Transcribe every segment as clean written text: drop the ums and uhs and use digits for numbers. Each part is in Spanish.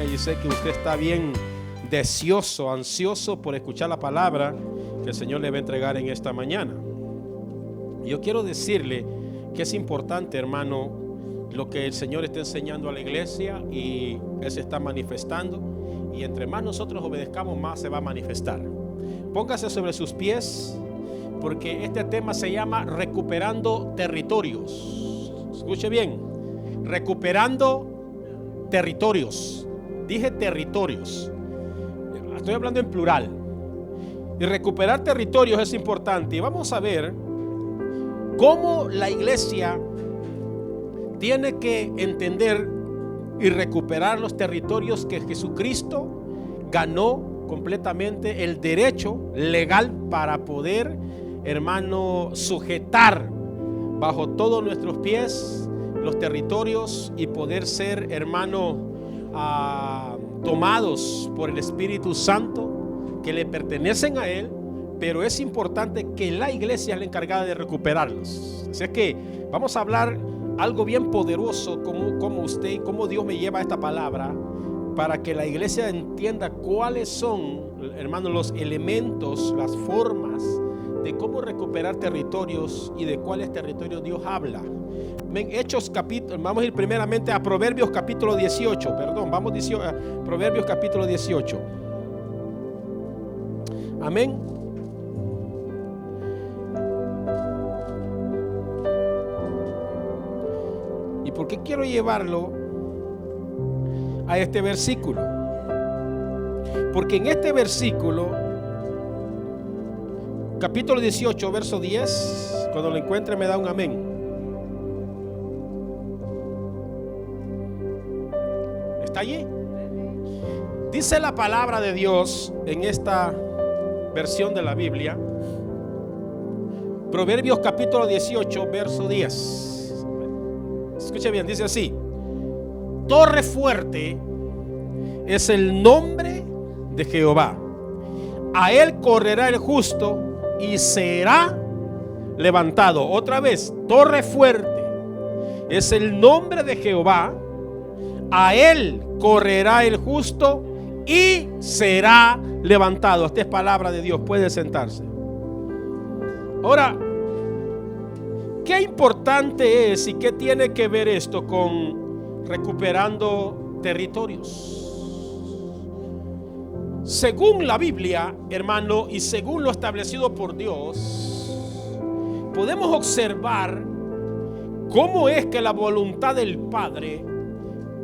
sintonía y sé que usted está bien deseoso, ansioso por escuchar la palabra que el Señor le va a entregar en esta mañana. Yo quiero decirle que es importante, hermano, lo que el Señor está enseñando a la iglesia, y Él se está manifestando, y entre más nosotros obedezcamos, más se va a manifestar. Póngase sobre sus pies, porque este tema se llama recuperando territorios. Escuche bien, recuperando territorios. Dije territorios, estoy hablando en plural. Y recuperar territorios es importante, y vamos a ver cómo la iglesia tiene que entender y recuperar los territorios que Jesucristo ganó completamente el derecho legal para poder, hermano, sujetar bajo todos nuestros pies los territorios y poder ser, hermano, tomados por el Espíritu Santo, que le pertenecen a Él. Pero es importante que la iglesia es la encargada de recuperarlos. Así que vamos a hablar algo bien poderoso, como usted, como Dios me lleva esta palabra, para que la iglesia entienda cuáles son, hermanos, los elementos, las formas de cómo recuperar territorios y de cuáles territorios Dios habla. Hechos capítulo, vamos a ir primeramente a Proverbios capítulo 18, Proverbios capítulo 18. Amén. ¿Y por qué quiero llevarlo a este versículo? Porque en este versículo, capítulo 18, verso 10, cuando lo encuentre me da un amén. ¿Está allí? Dice la palabra de Dios en esta versión de la Biblia, Proverbios capítulo 18, verso 10. Escuche bien, dice así: torre fuerte es el nombre de Jehová, a él correrá el justo y será levantado. Otra vez, torre fuerte es el nombre de Jehová, a él correrá el justo y será levantado. Esta es palabra de Dios, puede sentarse. Ahora, ¿qué importante es y qué tiene que ver esto con recuperando territorios? Según la Biblia, hermano, y según lo establecido por Dios, podemos observar cómo es que la voluntad del Padre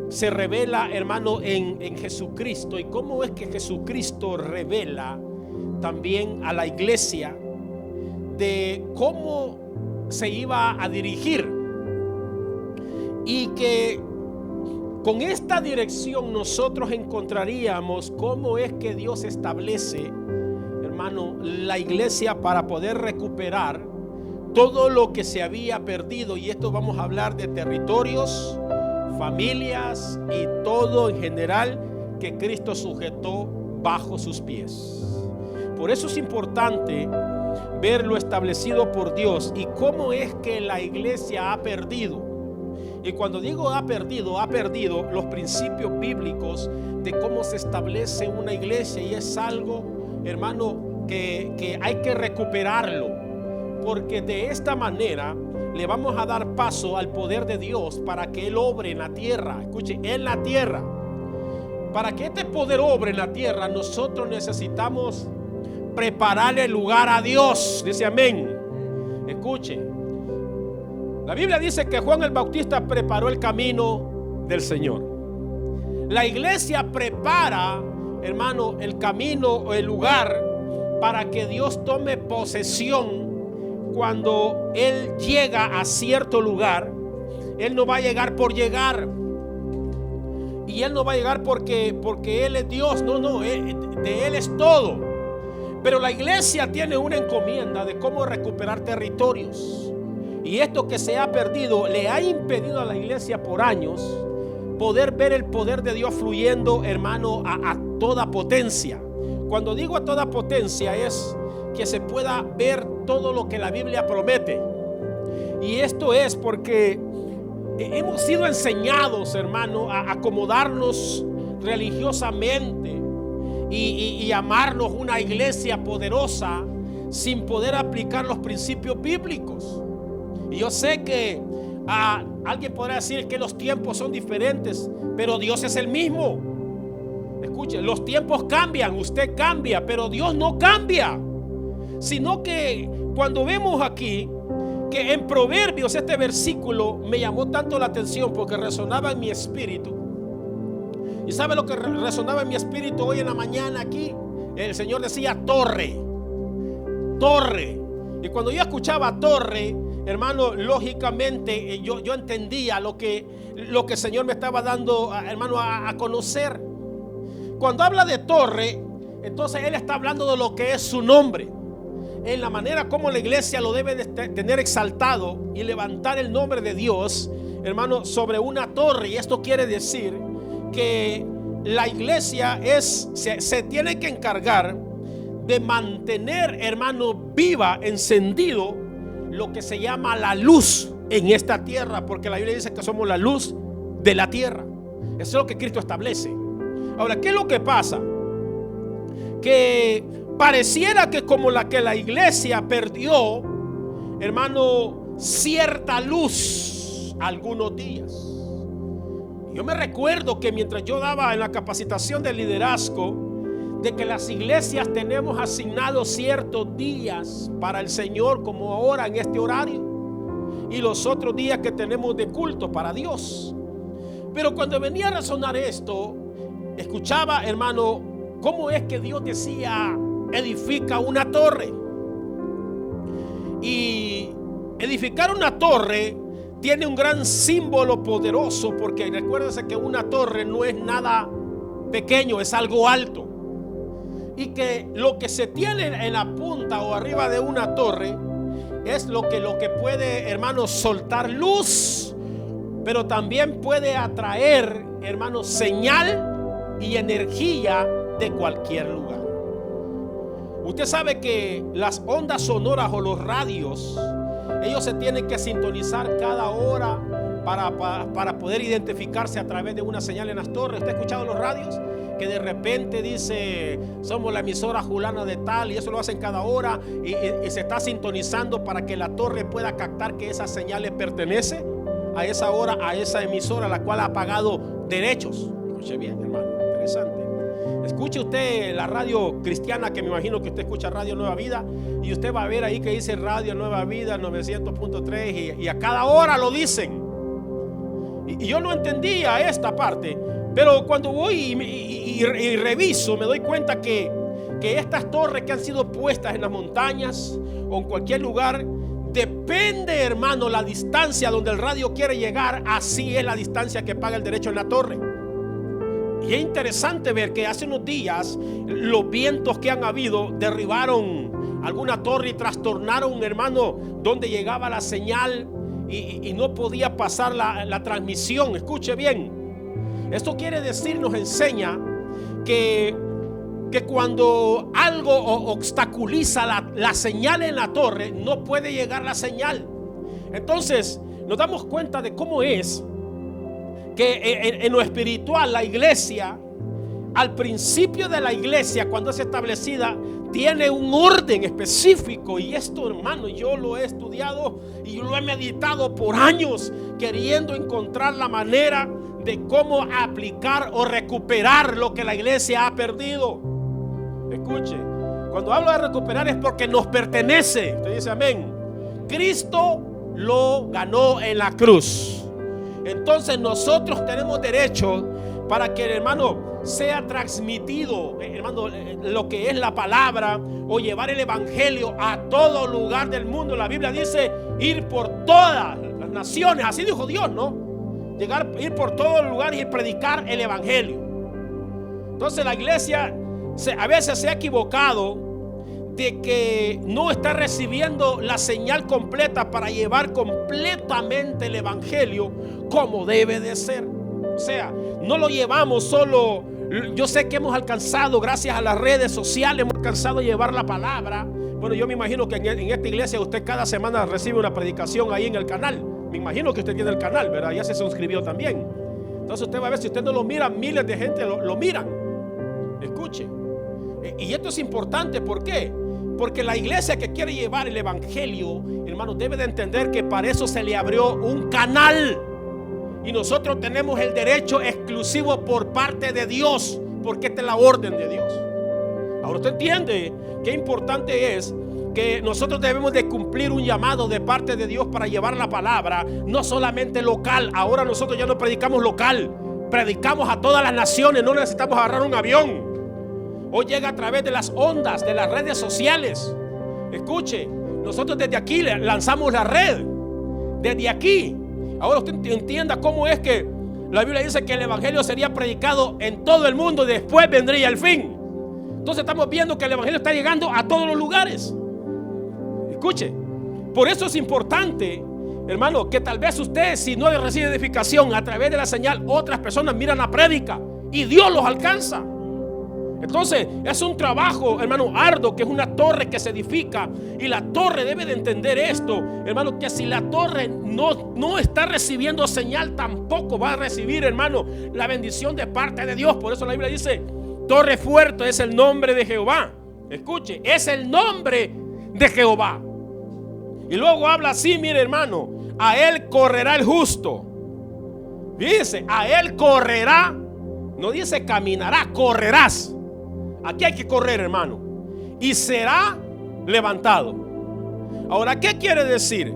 se revela, hermano, en Jesucristo, y cómo es que Jesucristo revela también a la iglesia de cómo se iba a dirigir, y que con esta dirección nosotros encontraríamos cómo es que Dios establece, hermano, la iglesia para poder recuperar todo lo que se había perdido. Y esto vamos a hablar de territorios, familias y todo en general que Cristo sujetó bajo sus pies. Por eso es importante ver lo establecido por Dios y cómo es que la iglesia ha perdido. Y cuando digo ha perdido los principios bíblicos de cómo se establece una iglesia, y es algo, hermano, que hay que recuperarlo, porque de esta manera le vamos a dar paso al poder de Dios para que Él obre en la tierra. Escuche, en la tierra. Para que este poder obre en la tierra, nosotros necesitamos preparar el lugar a Dios. Dice amén. Escuche, la Biblia dice que Juan el Bautista preparó el camino del Señor. La iglesia prepara, hermano, el camino o el lugar para que Dios tome posesión. Cuando Él llega a cierto lugar, Él no va a llegar por llegar, y Él no va a llegar porque Él es Dios. No, de Él es todo. Pero la iglesia tiene una encomienda de cómo recuperar territorios, y esto que se ha perdido le ha impedido a la iglesia por años poder ver el poder de Dios fluyendo, hermano, a toda potencia. Cuando digo a toda potencia, es que se pueda ver todo lo que la Biblia promete. Y esto es porque hemos sido enseñados, hermano, a acomodarnos religiosamente y llamarnos una iglesia poderosa sin poder aplicar los principios bíblicos. Y yo sé que alguien podrá decir que los tiempos son diferentes, pero Dios es el mismo. Escuche, los tiempos cambian, usted cambia, pero Dios no cambia. Sino que cuando vemos aquí que en Proverbios este versículo me llamó tanto la atención porque resonaba en mi espíritu. ¿Y sabe lo que resonaba en mi espíritu hoy en la mañana aquí? El Señor decía torre, torre. Y cuando yo escuchaba torre, hermano, lógicamente yo entendía lo que el Señor me estaba dando, hermano, a conocer. Cuando habla de torre, entonces Él está hablando de lo que es su nombre, en la manera como la iglesia lo debe de tener exaltado y levantar el nombre de Dios, hermano, sobre una torre. Y esto quiere decir que la iglesia se tiene que encargar de mantener, hermano, viva, encendido lo que se llama la luz en esta tierra, porque la Biblia dice que somos la luz de la tierra. Eso es lo que Cristo establece. Ahora, ¿qué es lo que pasa? Que pareciera que como la iglesia perdió, hermano, cierta luz algunos días. Yo me recuerdo que mientras yo daba en la capacitación de liderazgo, de que las iglesias tenemos asignados ciertos días para el Señor, como ahora en este horario, y los otros días que tenemos de culto para Dios. Pero cuando venía a razonar esto, escuchaba, hermano, cómo es que Dios decía: edifica una torre. Y edificar una torre tiene un gran símbolo poderoso, porque recuérdense que una torre no es nada pequeño, es algo alto. Y que lo que se tiene en la punta o arriba de una torre es lo que puede, hermanos, soltar luz, pero también puede atraer, hermanos, señal y energía de cualquier lugar. Usted sabe que las ondas sonoras o los radios, ellos se tienen que sintonizar cada hora para poder identificarse a través de una señal en las torres. ¿Usted ha escuchado los radios? Que de repente dice: somos la emisora fulana de tal, y eso lo hacen cada hora y se está sintonizando para que la torre pueda captar que esa señal le pertenece a esa hora, a esa emisora, la cual ha pagado derechos. Escuche bien, hermano, interesante. Escuche usted la radio cristiana, que me imagino que usted escucha Radio Nueva Vida, y usted va a ver ahí que dice Radio Nueva Vida 900.3 y a cada hora lo dicen. Y yo no entendía esta parte, pero cuando voy y reviso, me doy cuenta que estas torres que han sido puestas en las montañas o en cualquier lugar, depende, hermano, la distancia donde el radio quiere llegar, así es la distancia que paga el derecho en la torre. Y es interesante ver que hace unos días los vientos que han habido derribaron alguna torre y trastornaron, hermano, donde llegaba la señal y no podía pasar la transmisión. Escuche bien. Esto quiere decir, nos enseña que cuando algo obstaculiza la señal en la torre, no puede llegar la señal. Entonces nos damos cuenta de cómo es que en lo espiritual la iglesia, al principio de la iglesia, cuando es establecida, tiene un orden específico. Y esto, hermano, yo lo he estudiado y lo he meditado por años, queriendo encontrar la manera de cómo aplicar o recuperar lo que la iglesia ha perdido. Escuche, cuando hablo de recuperar es porque nos pertenece. Usted dice amén. Cristo lo ganó en la cruz. Entonces nosotros tenemos derecho para que el hermano sea transmitido, hermano, lo que es la palabra, o llevar el evangelio a todo lugar del mundo. La Biblia dice ir por todas las naciones, así dijo Dios, ¿no? Ir por todo lugar y predicar el evangelio. Entonces la iglesia a veces se ha equivocado de que no está recibiendo la señal completa para llevar completamente el evangelio como debe de ser. O sea, no lo llevamos solo. Yo sé que hemos alcanzado, gracias a las redes sociales, hemos alcanzado a llevar la palabra. Bueno, yo me imagino que en esta iglesia usted cada semana recibe una predicación ahí en el canal. Me imagino que usted tiene el canal, ¿verdad? Ya se suscribió también. Entonces usted va a ver, si usted no lo mira, miles de gente lo miran. Escuche. Y esto es importante, ¿por qué? Porque la iglesia que quiere llevar el evangelio, hermano, debe de entender que para eso se le abrió un canal. Y nosotros tenemos el derecho exclusivo por parte de Dios, porque esta es la orden de Dios. Ahora usted entiende qué importante es que nosotros debemos de cumplir un llamado de parte de Dios para llevar la palabra, no solamente local. Ahora nosotros ya no predicamos local, predicamos a todas las naciones, no necesitamos agarrar un avión. Hoy llega a través de las ondas, de las redes sociales. Escuche, nosotros desde aquí lanzamos la red, desde aquí. Ahora usted entienda cómo es que la Biblia dice que el evangelio sería predicado en todo el mundo y después vendría el fin. Entonces estamos viendo que el evangelio está llegando a todos los lugares. Escuche, por eso es importante, hermano, que tal vez usted, si no recibe edificación a través de la señal, otras personas miran la prédica y Dios los alcanza. Entonces es un trabajo, hermano, arduo, que es una torre que se edifica. Y la torre debe de entender esto, hermano, que si la torre no está recibiendo señal, tampoco va a recibir, hermano, la bendición de parte de Dios. Por eso la Biblia dice: torre fuerte es el nombre de Jehová. Escuche, es el nombre de Jehová. Y luego habla así, mire, hermano: a él correrá el justo. Dice, a él correrá. No dice caminará, correrás. Aquí hay que correr, hermano. Y será levantado. Ahora, ¿qué quiere decir?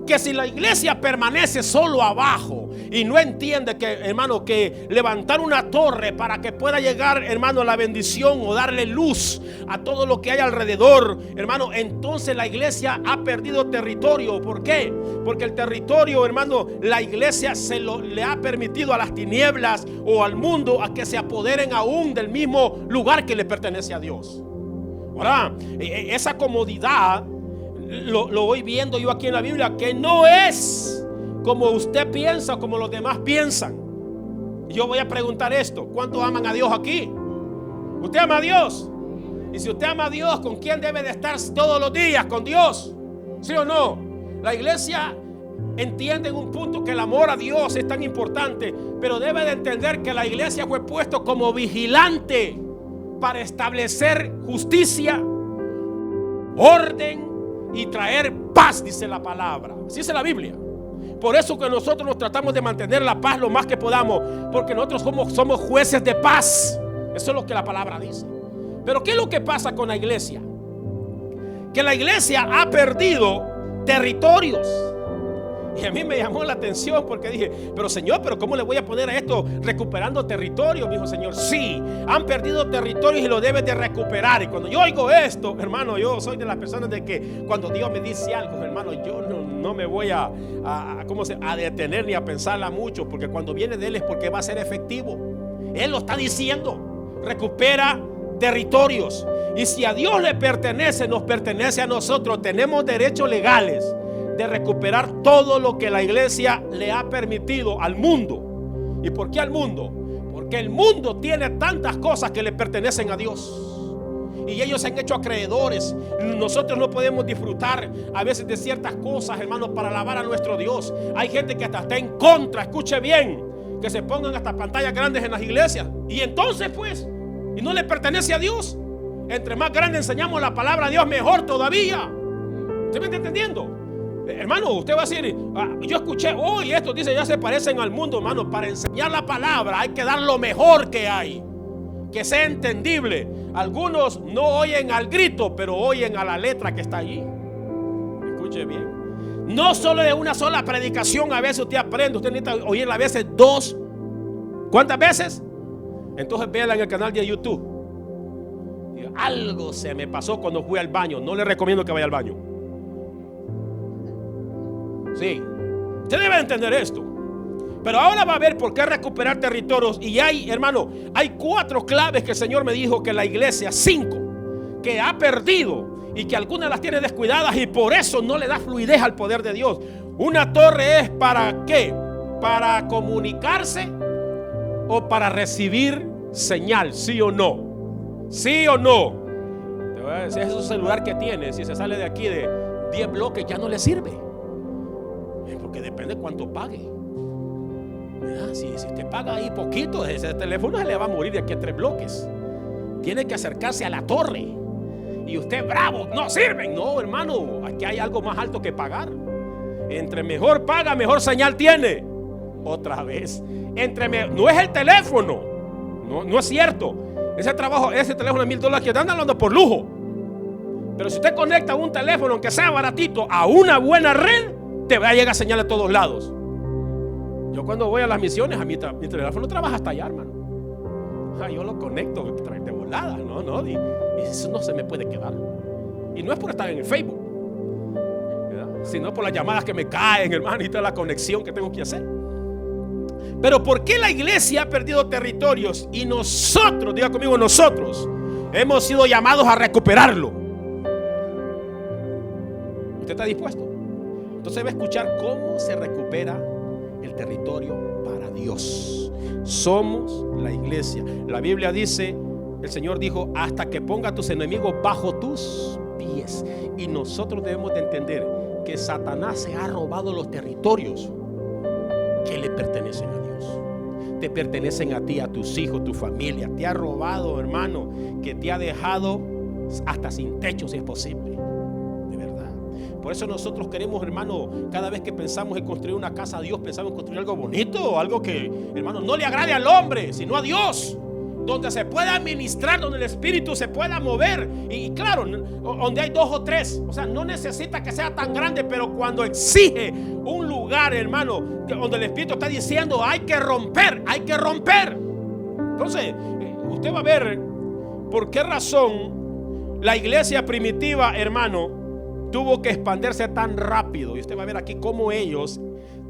Que si la iglesia permanece solo abajo y no entiende que, hermano, que levantar una torre para que pueda llegar, hermano, la bendición o darle luz a todo lo que hay alrededor, hermano, entonces la iglesia ha perdido territorio. ¿Por qué? Porque el territorio, hermano, la iglesia le ha permitido a las tinieblas o al mundo a que se apoderen aún del mismo lugar que le pertenece a Dios. Ahora, esa comodidad lo voy viendo yo aquí en la Biblia, que no es como usted piensa, como los demás piensan. Yo voy a preguntar esto: ¿cuántos aman a Dios aquí? ¿Usted ama a Dios? Y si usted ama a Dios, ¿con quién debe de estar todos los días? ¿Con Dios? ¿Sí o no? La iglesia entiende en un punto que el amor a Dios es tan importante, pero debe de entender que la iglesia fue puesto como vigilante para establecer justicia, orden y traer paz, dice la palabra. Así dice la Biblia. Por eso que nosotros nos tratamos de mantener la paz lo más que podamos, porque nosotros somos jueces de paz. Eso es lo que la palabra dice. Pero ¿qué es lo que pasa con la iglesia? Que la iglesia ha perdido territorios. Y a mí me llamó la atención porque dije: pero Señor, ¿pero cómo le voy a poner a esto recuperando territorio? Me dijo: Señor, sí, han perdido territorios y lo debes de recuperar. Y cuando yo oigo esto, hermano, yo soy de las personas de que cuando Dios me dice algo, hermano, yo no me voy a detener ni a pensarla mucho, porque cuando viene de Él es porque va a ser efectivo. Él lo está diciendo: recupera territorios. Y si a Dios le pertenece, nos pertenece a nosotros. Tenemos derechos legales de recuperar todo lo que la iglesia le ha permitido al mundo. ¿Y por qué al mundo? Porque el mundo tiene tantas cosas que le pertenecen a Dios y ellos se han hecho acreedores. Nosotros no podemos disfrutar a veces de ciertas cosas, hermanos, para alabar a nuestro Dios. Hay gente que hasta está en contra, escuche bien, que se pongan hasta pantallas grandes en las iglesias. Y entonces pues, y no le pertenece a Dios. Entre más grande enseñamos la palabra de Dios, mejor todavía. ¿Usted me está entendiendo? Hermano, usted va a decir: yo escuché hoy esto, dice, ya se parecen al mundo. Hermano, para enseñar la palabra hay que dar lo mejor que hay, que sea entendible. Algunos no oyen al grito, pero oyen a la letra que está allí. Escuche bien. No solo de una sola predicación a veces usted aprende. Usted necesita oírla a veces dos. ¿Cuántas veces? Entonces véala en el canal de YouTube. Algo se me pasó cuando fui al baño. No le recomiendo que vaya al baño. Sí, usted debe entender esto. Pero ahora va a ver por qué recuperar territorios. Y hay, hermano, hay 4 claves que el Señor me dijo que la iglesia, 5, que ha perdido y que algunas las tiene descuidadas y por eso no le da fluidez al poder de Dios. Una torre es ¿para qué? ¿Para comunicarse o para recibir señal? ¿Sí o no? ¿Sí o no? Te voy a decir, ese celular que tiene, si se sale de aquí de 10 bloques ya no le sirve. Porque depende cuánto pague. Si usted paga ahí poquito, ese teléfono se le va a morir de aquí a 3 bloques. Tiene que acercarse a la torre. Y usted bravo, no sirven. No, hermano, aquí hay algo más alto que pagar. Entre mejor paga, mejor señal tiene. Otra vez, no es el teléfono. No es cierto. Ese teléfono de $1,000 que andan hablando por lujo. Pero si usted conecta un teléfono, aunque sea baratito, a una buena red, te va a llegar señal a todos lados. Yo cuando voy a las misiones, mi teléfono trabaja hasta allá, hermano. Yo lo conecto de volada, y eso no se me puede quedar. Y no es por estar en el Facebook, ¿verdad? Sino por las llamadas que me caen, hermano, y toda la conexión que tengo que hacer. Pero ¿por qué la iglesia ha perdido territorios y nosotros, diga conmigo, nosotros hemos sido llamados a recuperarlo? ¿Usted está dispuesto? Entonces va a escuchar cómo se recupera el territorio para Dios. Somos la iglesia. La Biblia dice, el Señor dijo, hasta que ponga a tus enemigos bajo tus pies. Y nosotros debemos de entender que Satanás se ha robado los territorios que le pertenecen a Dios. Te pertenecen a ti, a tus hijos, tu familia. Te ha robado, hermano, que te ha dejado hasta sin techo si es posible. De verdad. Por eso nosotros queremos, hermano, cada vez que pensamos en construir una casa a Dios, pensamos en construir algo bonito, algo que, hermano, no le agrade al hombre, sino a Dios, donde se pueda administrar, donde el Espíritu se pueda mover. Y claro, donde hay 2 o 3, o sea, no necesita que sea tan grande, pero cuando exige un lugar, hermano, donde el Espíritu está diciendo hay que romper, hay que romper. Entonces, usted va a ver por qué razón la iglesia primitiva, hermano, tuvo que expandirse tan rápido. Y usted va a ver aquí cómo ellos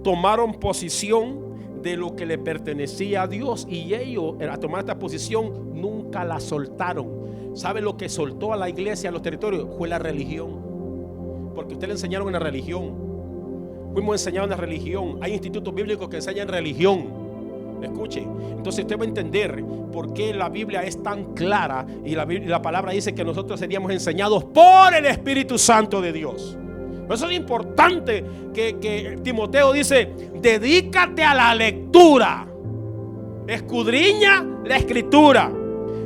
tomaron posición de lo que le pertenecía a Dios, y ellos al tomar esta posición nunca la soltaron. ¿Sabe lo que soltó a la iglesia, a los territorios? Fue la religión. Porque usted le enseñaron en la religión. Fuimos enseñados en la religión. Hay institutos bíblicos que enseñan religión. Escuche, entonces usted va a entender por qué la Biblia es tan clara, y la palabra dice que nosotros seríamos enseñados por el Espíritu Santo de Dios. Por eso es importante que Timoteo dice, dedícate a la lectura, escudriña la escritura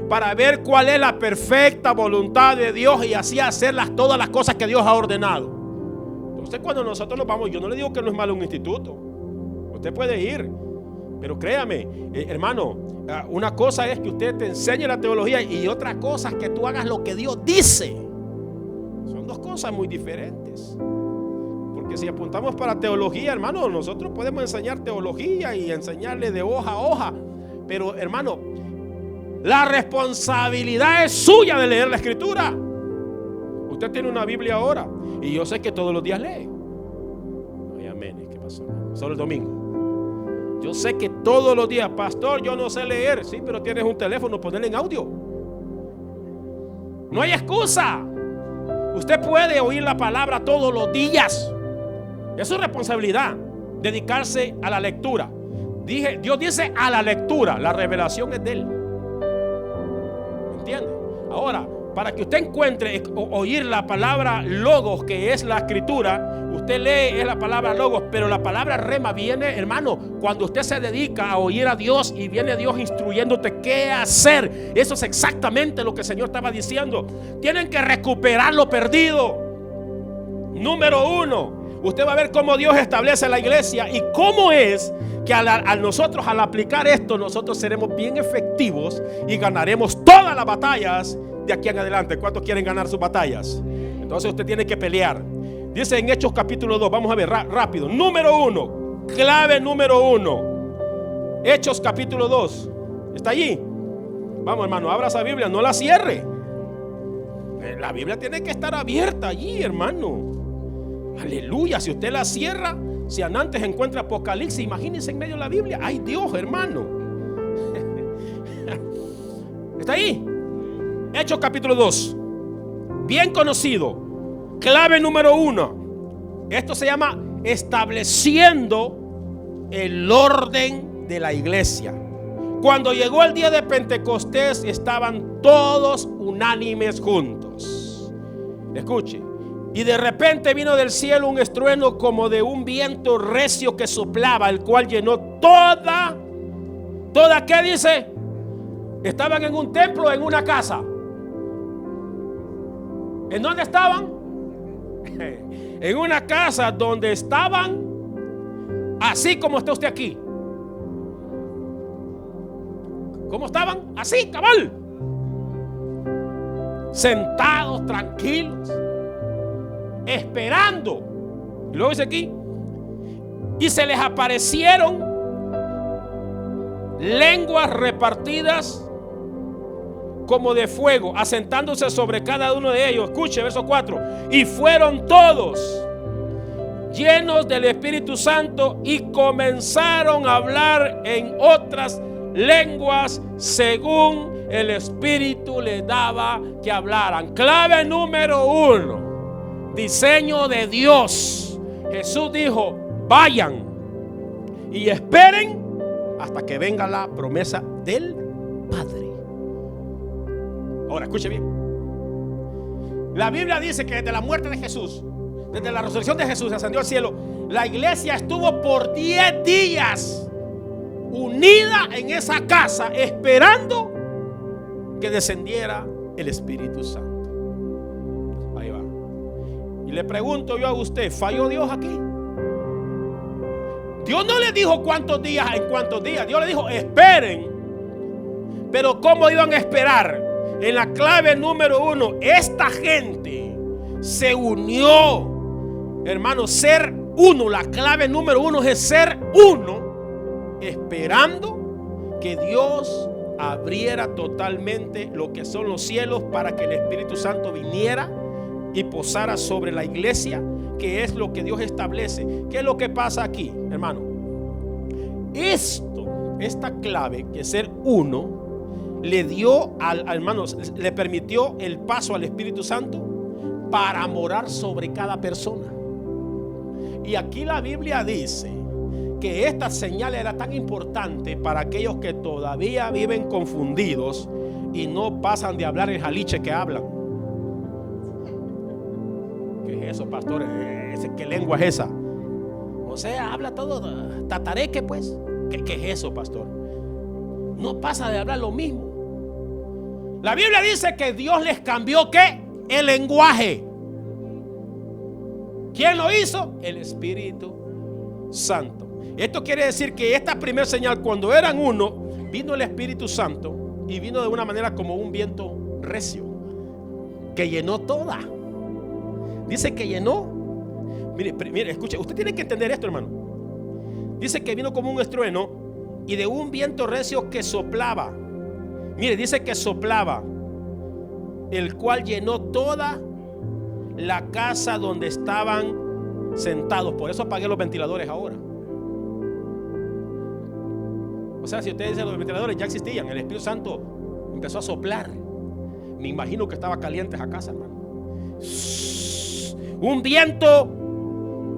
para ver cuál es la perfecta voluntad de Dios y así hacer todas las cosas que Dios ha ordenado. Entonces cuando nosotros nos vamos, yo no le digo que no es malo un instituto, usted puede ir, pero créame, hermano, una cosa es que usted te enseñe la teología y otra cosa es que tú hagas lo que Dios dice. Son 2 cosas muy diferentes. Porque si apuntamos para teología, hermano, nosotros podemos enseñar teología y enseñarle de hoja a hoja, pero hermano, la responsabilidad es suya de leer la escritura. Usted tiene una Biblia ahora y yo sé que todos los días lee. Ay, amén. ¿Qué pasó? Solo el domingo. Yo sé que todos los días, pastor, yo no sé leer. Sí, pero tienes un teléfono, ponele en audio. No hay excusa. Usted puede oír la palabra todos los días. Es su responsabilidad dedicarse a la lectura. Dios dice a la lectura, la revelación es de Él. ¿Entiende? Ahora, para que usted encuentre oír la palabra logos, que es la escritura, usted lee, es la palabra logos, pero la palabra rema viene, hermano, cuando usted se dedica a oír a Dios y viene Dios instruyéndote qué hacer. Eso es exactamente lo que el Señor estaba diciendo. Tienen que recuperar lo perdido. Número 1. Usted va a ver cómo Dios establece la iglesia y cómo es que nosotros al aplicar esto, nosotros seremos bien efectivos y ganaremos todas las batallas de aquí en adelante. ¿Cuántos quieren ganar sus batallas? Entonces usted tiene que pelear. Dice en Hechos capítulo 2, vamos a ver rápido. Número 1, clave número 1. Hechos capítulo 2. ¿Está allí? Vamos, hermano, abra esa Biblia, no la cierre. La Biblia tiene que estar abierta allí, hermano. Aleluya, si usted la cierra, si antes encuentra Apocalipsis, imagínense en medio de la Biblia. Ay, Dios, hermano. ¿Está ahí? Hechos capítulo 2. Bien conocido. Clave número 1. Esto se llama estableciendo el orden de la iglesia. Cuando llegó el día de Pentecostés, estaban todos unánimes juntos. Escuche. Y de repente vino del cielo un estruendo como de un viento recio que soplaba, el cual llenó toda, ¿qué dice? Estaban en un templo, en una casa. ¿En dónde estaban? En una casa donde estaban así como está usted aquí. ¿Cómo estaban? Así, cabal. Sentados, tranquilos, esperando. Y luego dice aquí: y se les aparecieron lenguas repartidas como de fuego, asentándose sobre cada uno de ellos. Escuche, verso 4. Y fueron todos llenos del Espíritu Santo y comenzaron a hablar en otras lenguas según el Espíritu les daba que hablaran. Clave número 1: diseño de Dios. Jesús dijo: vayan y esperen hasta que venga la promesa del Padre. Ahora escuche bien. La Biblia dice que desde la muerte de Jesús, desde la resurrección de Jesús, ascendió al cielo, la iglesia estuvo por 10 días unida en esa casa, esperando que descendiera el Espíritu Santo. Ahí va. Y le pregunto yo a usted: ¿falló Dios aquí? Dios no le dijo cuántos días, en cuántos días. Dios le dijo: esperen. Pero ¿cómo iban a esperar? En la clave número 1, esta gente se unió. Hermano, ser uno. La clave número 1 es ser uno, esperando que Dios abriera totalmente lo que son los cielos para que el Espíritu Santo viniera y posara sobre la iglesia, que es lo que Dios establece. ¿Qué es lo que pasa aquí, hermano? Esta clave, que es ser uno, le dio al hermano, le permitió el paso al Espíritu Santo para morar sobre cada persona. Y aquí la Biblia dice que esta señal era tan importante para aquellos que todavía viven confundidos y no pasan de hablar el jaliche que hablan. ¿Qué es eso, pastor? ¿Qué lengua es esa? O sea, habla todo tatareque, pues. ¿Qué es eso, pastor? No pasa de hablar lo mismo. La Biblia dice que Dios les cambió, ¿qué? El lenguaje. ¿Quién lo hizo? El Espíritu Santo. Esto quiere decir que esta primera señal, cuando eran uno, vino el Espíritu Santo y vino de una manera como un viento recio que llenó toda. Dice que llenó. Mire, escuche, usted tiene que entender esto, hermano. Dice que vino como un estruendo y de un viento recio que soplaba. Mire, dice que soplaba, el cual llenó toda la casa donde estaban sentados. Por eso apagué los ventiladores ahora. O sea, si ustedes dicen, los ventiladores ya existían, el Espíritu Santo empezó a soplar. Me imagino que estaba caliente esa casa, hermano. Un viento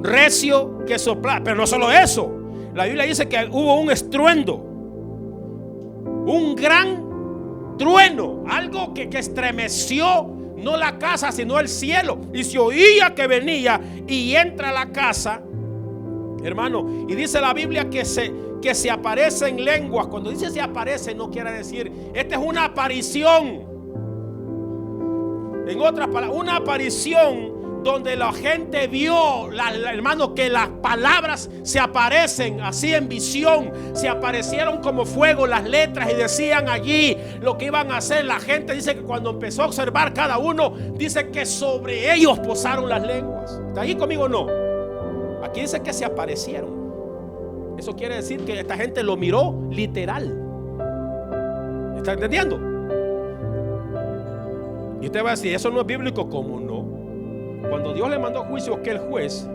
recio que soplaba. Pero no solo eso, la Biblia dice que hubo un estruendo, un gran trueno, algo que estremeció no la casa sino el cielo, y se oía que venía y entra a la casa, hermano. Y dice la Biblia que se aparece en lenguas. Cuando dice se aparece, no quiere decir esta es una aparición. En otras palabras, una aparición donde la gente vio, hermano, que las palabras se aparecen así en visión. Se aparecieron como fuego las letras y decían allí lo que iban a hacer. La gente dice que cuando empezó a observar cada uno, dice que sobre ellos posaron las lenguas. ¿Está ahí conmigo o no? Aquí dice que se aparecieron. Eso quiere decir que esta gente lo miró literal. ¿Está entendiendo? Y usted va a decir, ¿eso no es bíblico? ¿Cómo no? Cuando Dios le mandó juicio, que el juez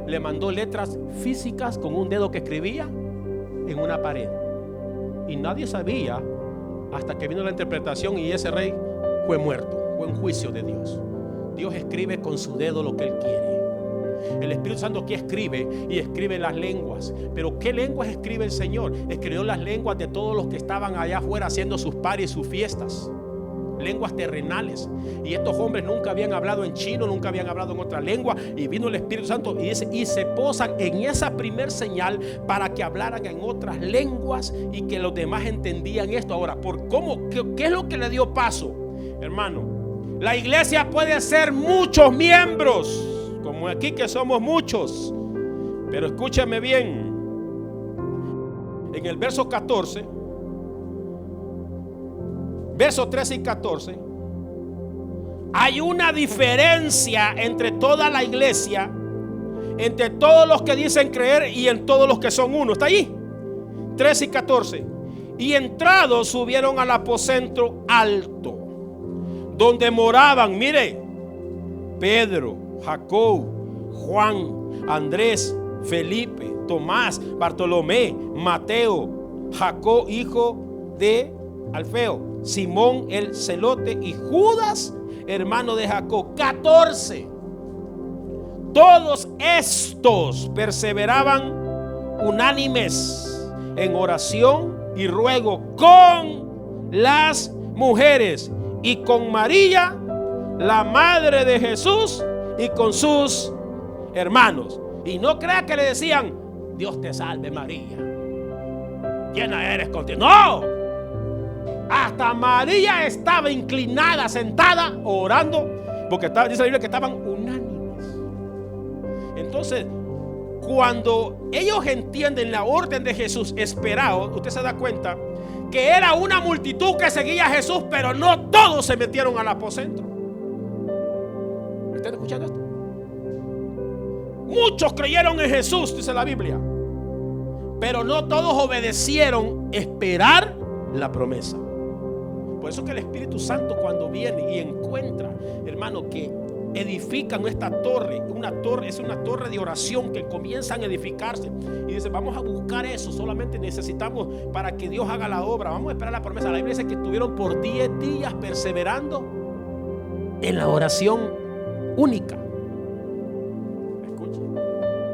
le mandó letras físicas con un dedo que escribía en una pared. Y nadie sabía hasta que vino la interpretación y ese rey fue muerto. Fue un juicio de Dios. Dios escribe con su dedo lo que Él quiere. El Espíritu Santo aquí escribe y escribe las lenguas. Pero ¿qué lenguas escribe el Señor? Escribió las lenguas de todos los que estaban allá afuera haciendo sus paris, sus fiestas. lenguas terrenales. Y estos hombres nunca habían hablado en chino, nunca habían hablado en otra lengua. Y vino el Espíritu Santo y dice, y se posan en esa primer señal para que hablaran en otras lenguas y que los demás entendían esto. Ahora, ¿qué es lo que le dio paso? Hermano, la iglesia puede ser muchos miembros, como aquí que somos muchos. Pero escúchame bien. En el verso 14, versos 13 y 14, hay una diferencia entre toda la iglesia, entre todos los que dicen creer y en todos los que son uno. ¿Está allí? 13 y 14. Y entrados subieron al aposento alto, donde moraban, mire, Pedro, Jacob, Juan, Andrés, Felipe, Tomás, Bartolomé, Mateo, Jacob, hijo de Alfeo, Simón el celote y Judas, hermano de Jacob. 14. Todos estos perseveraban unánimes en oración y ruego con las mujeres y con María, la madre de Jesús, y con sus hermanos. Y no crea que le decían, Dios te salve María, llena eres contigo. No, hasta María estaba inclinada, sentada, orando, porque dice la Biblia que estaban unánimes. Entonces, cuando ellos entienden la orden de Jesús, esperados, usted se da cuenta que era una multitud que seguía a Jesús, pero no todos se metieron al aposento. ¿Están escuchando esto? Muchos creyeron en Jesús, dice la Biblia, pero no todos obedecieron esperar la promesa. Por eso que el Espíritu Santo, cuando viene y encuentra, hermano, que edifican esta torre, es una torre de oración que comienzan a edificarse, y dice, vamos a buscar eso, solamente necesitamos para que Dios haga la obra, vamos a esperar la promesa. La Biblia dice que estuvieron por 10 días perseverando en la oración única.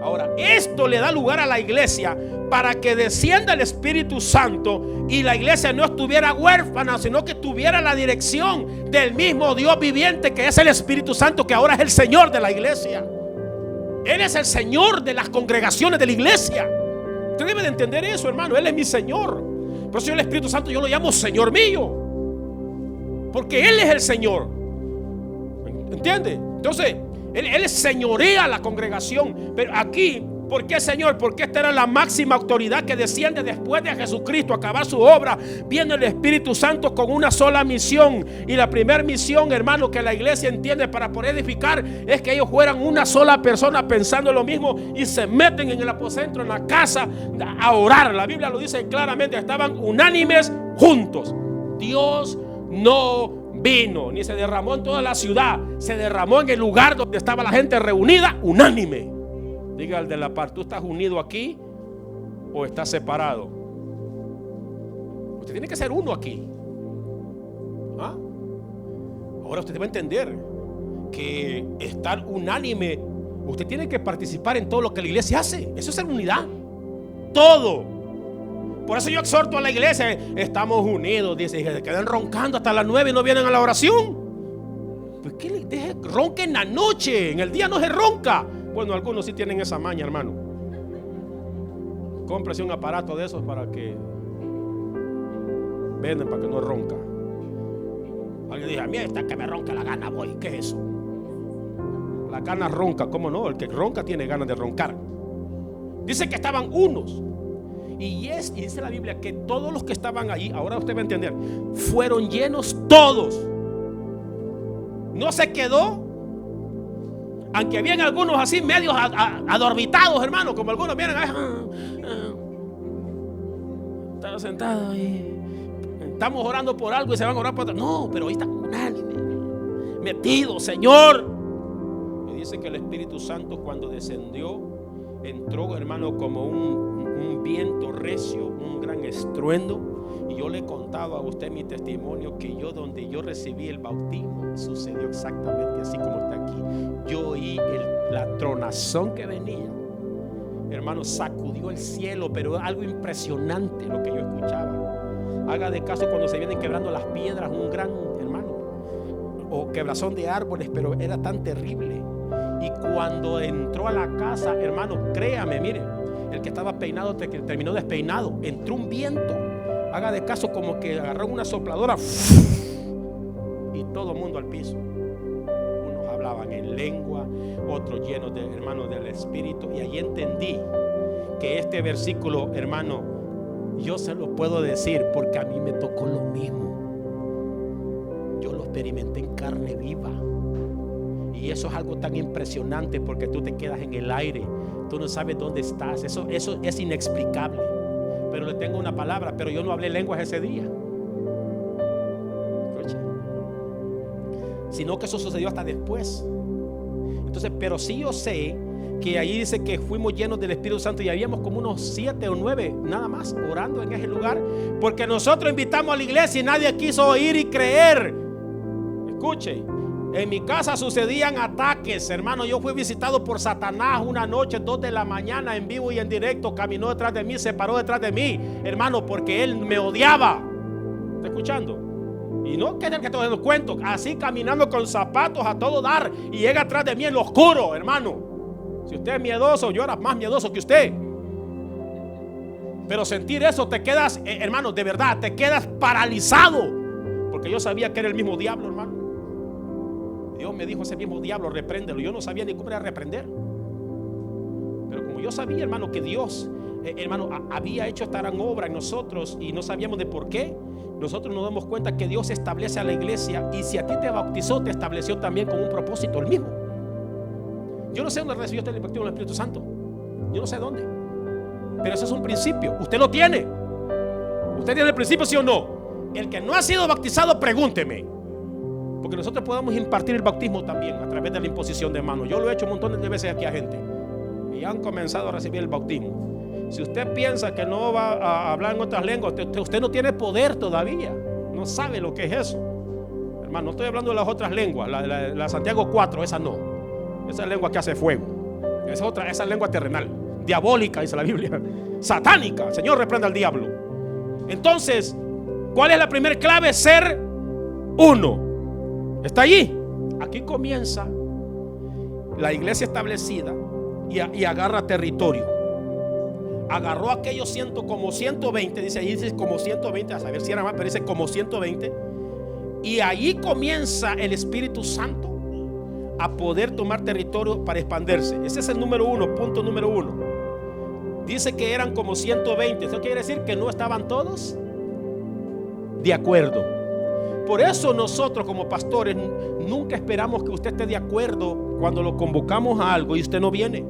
Ahora, esto le da lugar a la iglesia para que descienda el Espíritu Santo y la iglesia no estuviera huérfana, sino que tuviera la dirección del mismo Dios viviente, que es el Espíritu Santo, que ahora es el Señor de la iglesia. Él es el Señor de las congregaciones de la iglesia. Usted debe de entender eso, hermano. Él es mi Señor. Por eso yo, el Espíritu Santo, yo lo llamo Señor mío, porque Él es el Señor. ¿Entiende? Entonces Él señorea la congregación. Pero aquí, ¿por qué Señor? Porque esta era la máxima autoridad que desciende después de Jesucristo acabar su obra. Viene el Espíritu Santo con una sola misión. Y la primera misión, hermano, que la iglesia entiende para poder edificar, es que ellos fueran una sola persona pensando lo mismo y se meten en el aposento, en la casa, a orar. La Biblia lo dice claramente, estaban unánimes juntos. Dios no vino ni se derramó en toda la ciudad, se derramó en el lugar donde estaba la gente reunida, unánime. Diga al de la par, ¿tú estás unido aquí o estás separado? Usted tiene que ser uno aquí. ¿Ah? Ahora usted debe entender que estar unánime, usted tiene que participar en todo lo que la iglesia hace. Eso es ser unidad. Todo. Por eso yo exhorto a la iglesia, estamos unidos, dice, que se quedan roncando hasta las 9 y no vienen a la oración. Pues que les deje, ronque en la noche, en el día no se ronca. Bueno, algunos sí tienen esa maña, hermano. Cómprese un aparato de esos para que venden, para que no ronca. Alguien dice, a mí está que me ronca la gana, voy. ¿Qué es eso? La gana ronca, ¿cómo no? El que ronca tiene ganas de roncar. Dice que estaban unos. Y dice la Biblia que todos los que estaban allí, ahora usted va a entender, fueron llenos todos. No se quedó, aunque habían algunos así medios adormitados, hermano, como algunos vienen están sentados ahí, estamos orando por algo y se van a orar por otro. No, pero ahí están unánimes, metidos, Señor. Y dice que el Espíritu Santo, cuando descendió, entró, hermano, como un viento recio, un gran estruendo. Y yo le he contado a usted mi testimonio, que donde yo recibí el bautismo, sucedió exactamente así como está aquí. Yo oí la tronazón que venía, hermano, sacudió el cielo, pero algo impresionante lo que yo escuchaba. Haga de caso cuando se vienen quebrando las piedras, un gran, hermano, o quebrazón de árboles, pero era tan terrible. Y cuando entró a la casa, hermano, créame, mire, el que estaba peinado terminó despeinado. Entró un viento, haga de caso, como que agarró una sopladora y todo el mundo al piso. Unos hablaban en lengua, otros llenos de, hermano, del Espíritu. Y ahí entendí que este versículo, hermano, yo se lo puedo decir porque a mí me tocó lo mismo. Yo lo experimenté en carne viva. Y eso es algo tan impresionante, porque tú te quedas en el aire, tú no sabes dónde estás. Eso es inexplicable. Pero le tengo una palabra, pero yo no hablé lenguas ese día. Escucha. Sino que eso sucedió hasta después. Entonces, pero sí yo sé que ahí dice que fuimos llenos del Espíritu Santo, y habíamos como unos 7 o 9 nada más orando en ese lugar, porque nosotros invitamos a la iglesia y nadie quiso oír y creer. Escuche, en mi casa sucedían ataques, hermano. Yo fui visitado por Satanás una noche, 2 de la mañana, en vivo y en directo. Caminó detrás de mí, se paró detrás de mí, hermano, porque él me odiaba. ¿Está escuchando? Y no que es el que te cuento, así caminando con zapatos a todo dar, y llega atrás de mí en lo oscuro, hermano. Si usted es miedoso, yo era más miedoso que usted. Pero sentir eso, te quedas, hermano, de verdad, te quedas paralizado. Porque yo sabía que era el mismo diablo, hermano. Dios me dijo, ese mismo diablo, repréndelo. Yo no sabía ni cómo era reprender. Pero como yo sabía, hermano, que Dios, hermano, había hecho esta gran obra en nosotros y no sabíamos de por qué, nosotros nos damos cuenta que Dios establece a la iglesia, y si a ti te bautizó, te estableció también con un propósito, el mismo. Yo no sé dónde recibió usted el bautismo del Espíritu Santo. Yo no sé dónde. Pero eso es un principio. Usted lo tiene. ¿Usted tiene el principio, sí o no? El que no ha sido bautizado, pregúnteme. Porque nosotros podemos impartir el bautismo también a través de la imposición de manos. Yo lo he hecho un montón de veces aquí a gente, y han comenzado a recibir el bautismo. Si usted piensa que no va a hablar en otras lenguas, usted no tiene poder todavía. No sabe lo que es eso. Hermano, no estoy hablando de las otras lenguas. La Santiago 4, esa no. Esa es lengua que hace fuego. Esa es lengua terrenal, diabólica, dice la Biblia, satánica. El Señor reprenda al diablo. Entonces, ¿cuál es la primera clave? Ser uno. Está allí. Aquí comienza la iglesia establecida y agarra territorio. Agarró aquellos como 120, dice ahí, dice como 120, a saber si era más, pero dice como 120. Y ahí comienza el Espíritu Santo a poder tomar territorio para expandirse. Ese es el número 1, punto número 1. Dice que eran como 120. Eso quiere decir que no estaban todos de acuerdo. Por eso nosotros como pastores nunca esperamos que usted esté de acuerdo cuando lo convocamos a algo y usted no viene.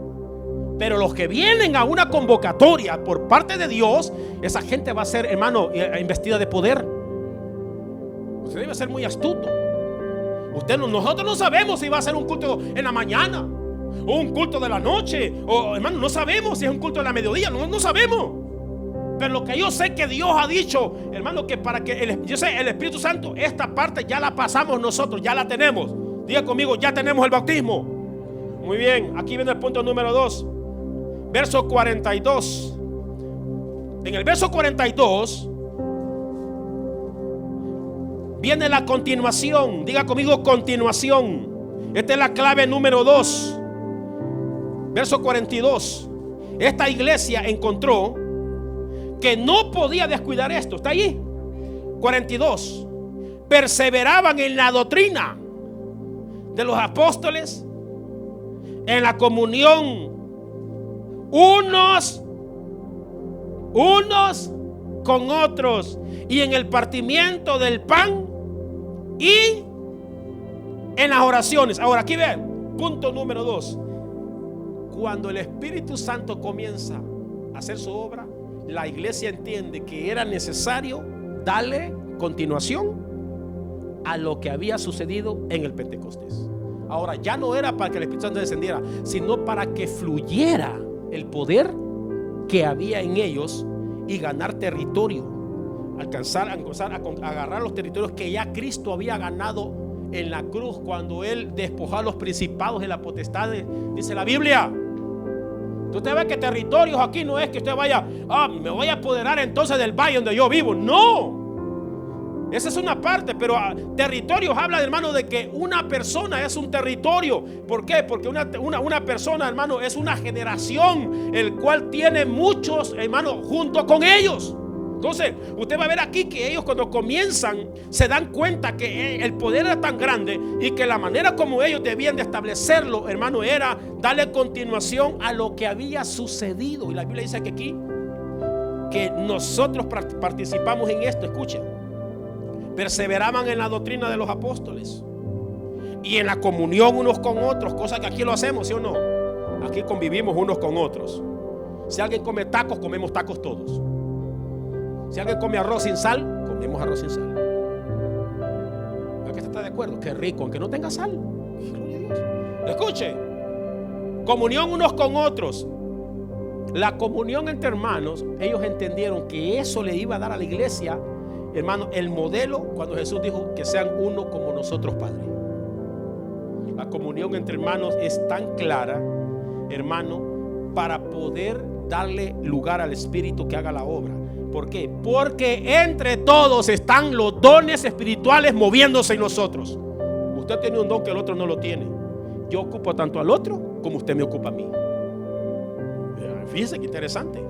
Pero los que vienen a una convocatoria por parte de Dios, esa gente va a ser, hermano, investida de poder. Usted debe ser muy astuto. Nosotros no sabemos si va a ser un culto en la mañana o un culto de la noche, o hermano, no sabemos si es un culto de la mediodía, no sabemos. Pero lo que yo sé que Dios ha dicho, hermano, que para que yo sé, el Espíritu Santo, esta parte ya la pasamos nosotros, ya la tenemos. Diga conmigo, ya tenemos el bautismo. Muy bien, aquí viene el punto número 2, verso 42. En el verso 42 viene la continuación. Diga conmigo, continuación. Esta es la clave número 2. Verso 42. Esta iglesia encontró que no podía descuidar esto. Está allí. 42. Perseveraban en la doctrina de los apóstoles, en la comunión unos con otros, y en el partimiento del pan y en las oraciones. Ahora aquí ven, punto número 2. Cuando el Espíritu Santo comienza a hacer su obra, la iglesia entiende que era necesario darle continuación a lo que había sucedido en el Pentecostés. Ahora ya no era para que el Espíritu Santo descendiera, sino para que fluyera el poder que había en ellos y ganar territorio, alcanzar a agarrar los territorios que ya Cristo había ganado en la cruz, cuando Él despojó a los principados y las potestades, dice la Biblia. Usted ve que territorios aquí no es que usted vaya, me voy a apoderar entonces del valle donde yo vivo. No, Esa es una parte, pero territorios habla, hermano, de que una persona es un territorio. ¿Por qué? Porque una persona, hermano, es una generación, el cual tiene muchos, hermano, junto con ellos. Entonces, usted va a ver aquí que ellos cuando comienzan se dan cuenta que el poder era tan grande y que la manera como ellos debían de establecerlo, hermano, era darle continuación a lo que había sucedido. Y la Biblia dice que aquí, que nosotros participamos en esto. Escuchen, perseveraban en la doctrina de los apóstoles y en la comunión unos con otros, cosa que aquí lo hacemos, ¿sí o no? Aquí convivimos unos con otros. Si alguien come tacos, comemos tacos todos. Si alguien come arroz sin sal, comemos arroz sin sal. ¿A qué está de acuerdo? Qué rico, aunque no tenga sal. Gloria a Dios. Escuche, comunión unos con otros. La comunión entre hermanos, ellos entendieron que eso le iba a dar a la iglesia, hermano, el modelo cuando Jesús dijo que sean uno como nosotros, Padre. La comunión entre hermanos es tan clara, hermano, para poder darle lugar al Espíritu que haga la obra. ¿Por qué? Porque entre todos están los dones espirituales moviéndose en nosotros. Usted tiene un don que el otro no lo tiene. Yo ocupo tanto al otro como usted me ocupa a mí. Fíjense qué interesante.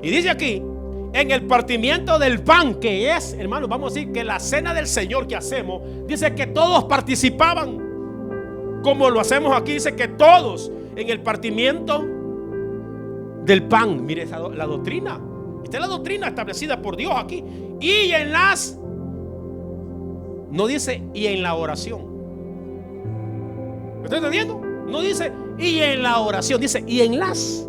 Y dice aquí, en el partimiento del pan, que es, hermano, vamos a decir que la cena del Señor que hacemos, dice que todos participaban. Como lo hacemos aquí, dice que todos en el partimiento del pan. Mire la doctrina. Esta es la doctrina establecida por Dios aquí. Y en las, no dice y en la oración. ¿Me está entendiendo? No dice y en la oración, dice y en las.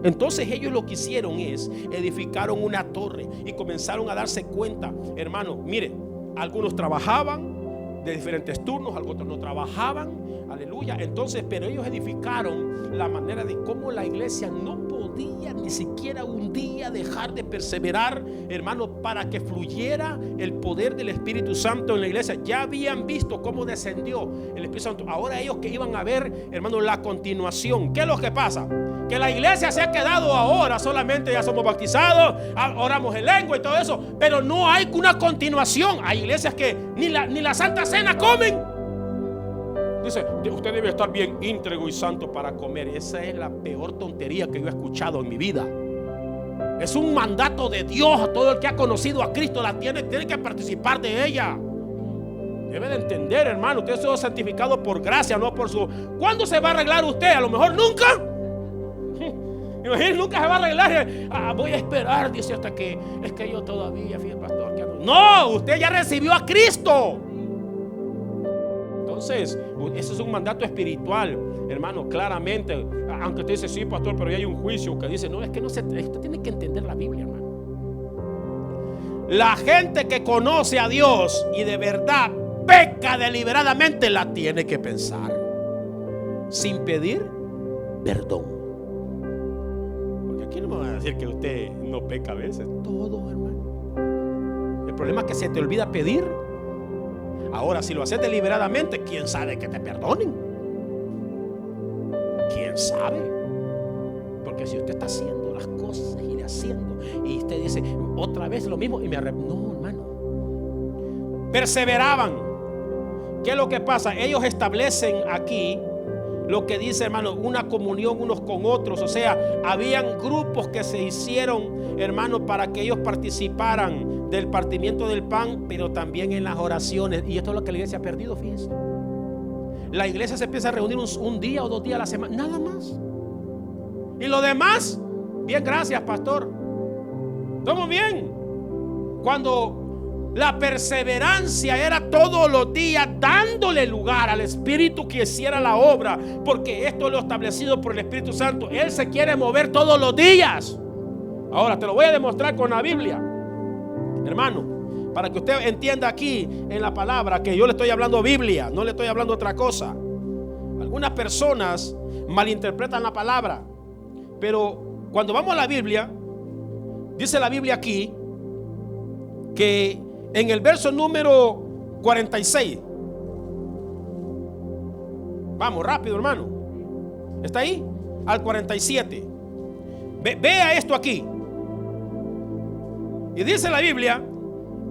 Entonces ellos lo que hicieron es edificaron una torre y comenzaron a darse cuenta, hermano, mire, algunos trabajaban de diferentes turnos, algunos no trabajaban, aleluya. Entonces, pero ellos edificaron la manera de cómo la iglesia no podía ni siquiera un día dejar de perseverar, hermano, para que fluyera el poder del Espíritu Santo en la iglesia. Ya habían visto cómo descendió el Espíritu Santo. Ahora ellos que iban a ver, hermano, la continuación. ¿Qué es lo que pasa? Que la iglesia se ha quedado ahora solamente, ya somos bautizados, oramos en lengua y todo eso, pero no hay una continuación. Hay iglesias que ni la Santa Cena comen. Dice, usted debe estar bien íntegro y santo para comer. Esa es la peor tontería que yo he escuchado en mi vida. Es un mandato de Dios. Todo el que ha conocido a Cristo tiene que participar de ella. Debe de entender, hermano, usted ha sido santificado por gracia, no por su... ¿Cuándo se va a arreglar usted? A lo mejor nunca. Imagínate, nunca se va a arreglar. Voy a esperar, dice, hasta que es que yo todavía fui el pastor que no, usted ya recibió a Cristo. Entonces, ese es un mandato espiritual, hermano, claramente. Aunque usted dice, sí, pastor, pero ya hay un juicio que dice, no, es que no se... Usted tiene que entender la Biblia, hermano. La gente que conoce a Dios y de verdad peca deliberadamente, la tiene que pensar sin pedir perdón. Porque aquí no me van a decir que usted no peca a veces. Todo, hermano. El problema es que se te olvida pedir. Ahora, si lo haces deliberadamente, ¿quién sabe que te perdonen? ¿Quién sabe? Porque si usted está haciendo las cosas y haciendo, y usted dice otra vez lo mismo y me arrepiento. No, hermano. Perseveraban. ¿Qué es lo que pasa? Ellos establecen aquí lo que dice, hermano, una comunión unos con otros. O sea, habían grupos que se hicieron, hermano, para que ellos participaran del partimiento del pan, pero también en las oraciones. Y esto es lo que la iglesia ha perdido, fíjense. La iglesia se empieza a reunir un día o 2 días a la semana, nada más. Y lo demás, bien, gracias, pastor. ¿Estamos bien? Cuando la perseverancia era todos los días dándole lugar al Espíritu que hiciera la obra, porque esto lo establecido por el Espíritu Santo. Él se quiere mover todos los días. Ahora te lo voy a demostrar con la Biblia, hermano, para que usted entienda aquí en la palabra que yo le estoy hablando Biblia, no le estoy hablando otra cosa. Algunas personas malinterpretan la palabra, pero cuando vamos a la Biblia, dice la Biblia aquí que en el verso número 46, vamos rápido, hermano, está ahí, al 47. Vea esto aquí. Y dice la Biblia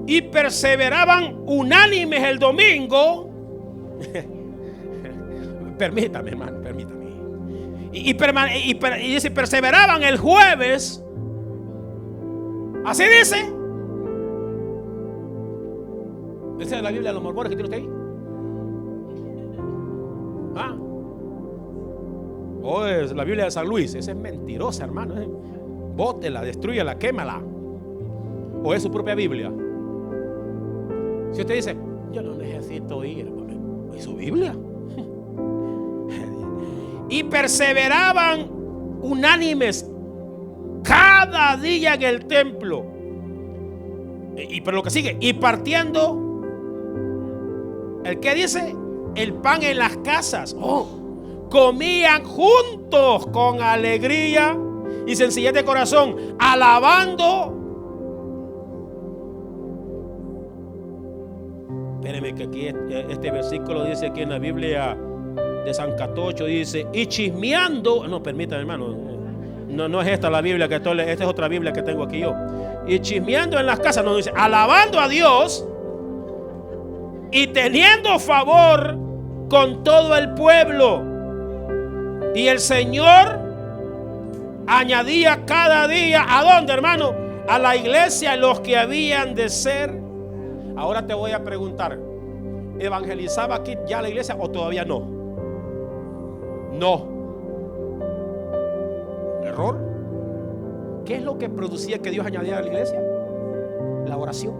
y perseveraban unánimes el domingo. Permítame, hermano, permítame. Y dice, perseveraban el jueves. Así dice. Esa es la Biblia de los Mormones que tiene usted ahí. O es la Biblia de San Luis. Esa es mentirosa, hermano. Bótela, destrúyela, quémala. O es su propia Biblia. Si usted dice, yo no necesito ir, ¿es su Biblia? Y perseveraban unánimes cada día en el templo. Pero lo que sigue, y partiendo, ¿el qué dice? El pan en las casas. Comían juntos con alegría y sencillez de corazón, alabando. Espérenme que aquí este versículo dice aquí en la Biblia de San Catocho, dice, y chismeando. No, permítame, hermano. No es esta la Biblia que estoy, esta es otra Biblia que tengo aquí yo. Y chismeando en las casas, no dice, alabando a Dios y teniendo favor con todo el pueblo. Y el Señor añadía cada día, ¿a dónde, hermano? A la iglesia los que habían de ser. Ahora te voy a preguntar, ¿evangelizaba aquí ya la iglesia o todavía no? No. Error. ¿Qué es lo que producía que Dios añadiera a la iglesia? La oración.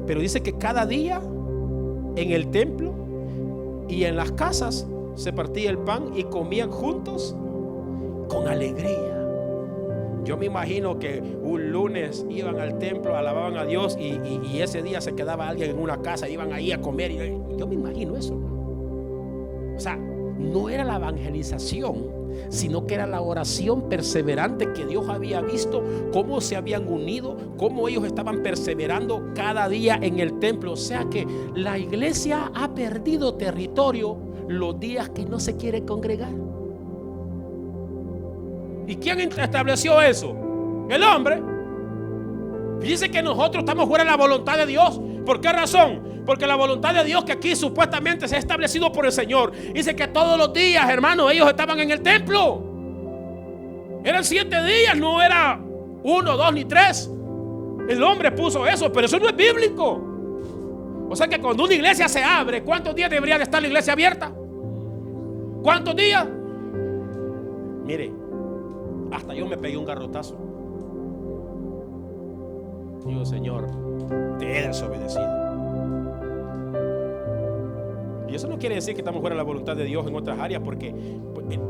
Pero dice que cada día en el templo y en las casas se partía el pan y comían juntos con alegría. Yo me imagino que un lunes iban al templo, alababan a Dios y ese día se quedaba alguien en una casa, iban ahí a comer. Yo me imagino eso. O sea, no era la evangelización, sino que era la oración perseverante que Dios había visto, cómo se habían unido, cómo ellos estaban perseverando cada día en el templo. O sea que la iglesia ha perdido territorio los días que no se quiere congregar. ¿Y quién estableció eso? El hombre. Dice que nosotros estamos fuera de la voluntad de Dios. ¿Por qué razón? Porque la voluntad de Dios que aquí supuestamente se ha establecido por el Señor, dice que todos los días, hermanos, ellos estaban en el templo. Eran 7 días, no era 1, 2 ni 3. El hombre puso eso, pero eso no es bíblico. O sea que cuando una iglesia se abre, ¿cuántos días debería de estar la iglesia abierta? ¿Cuántos días? Mire, hasta yo me pegué un garrotazo. Digo, Señor, te he desobedecido. Y eso no quiere decir que estamos fuera de la voluntad de Dios en otras áreas, porque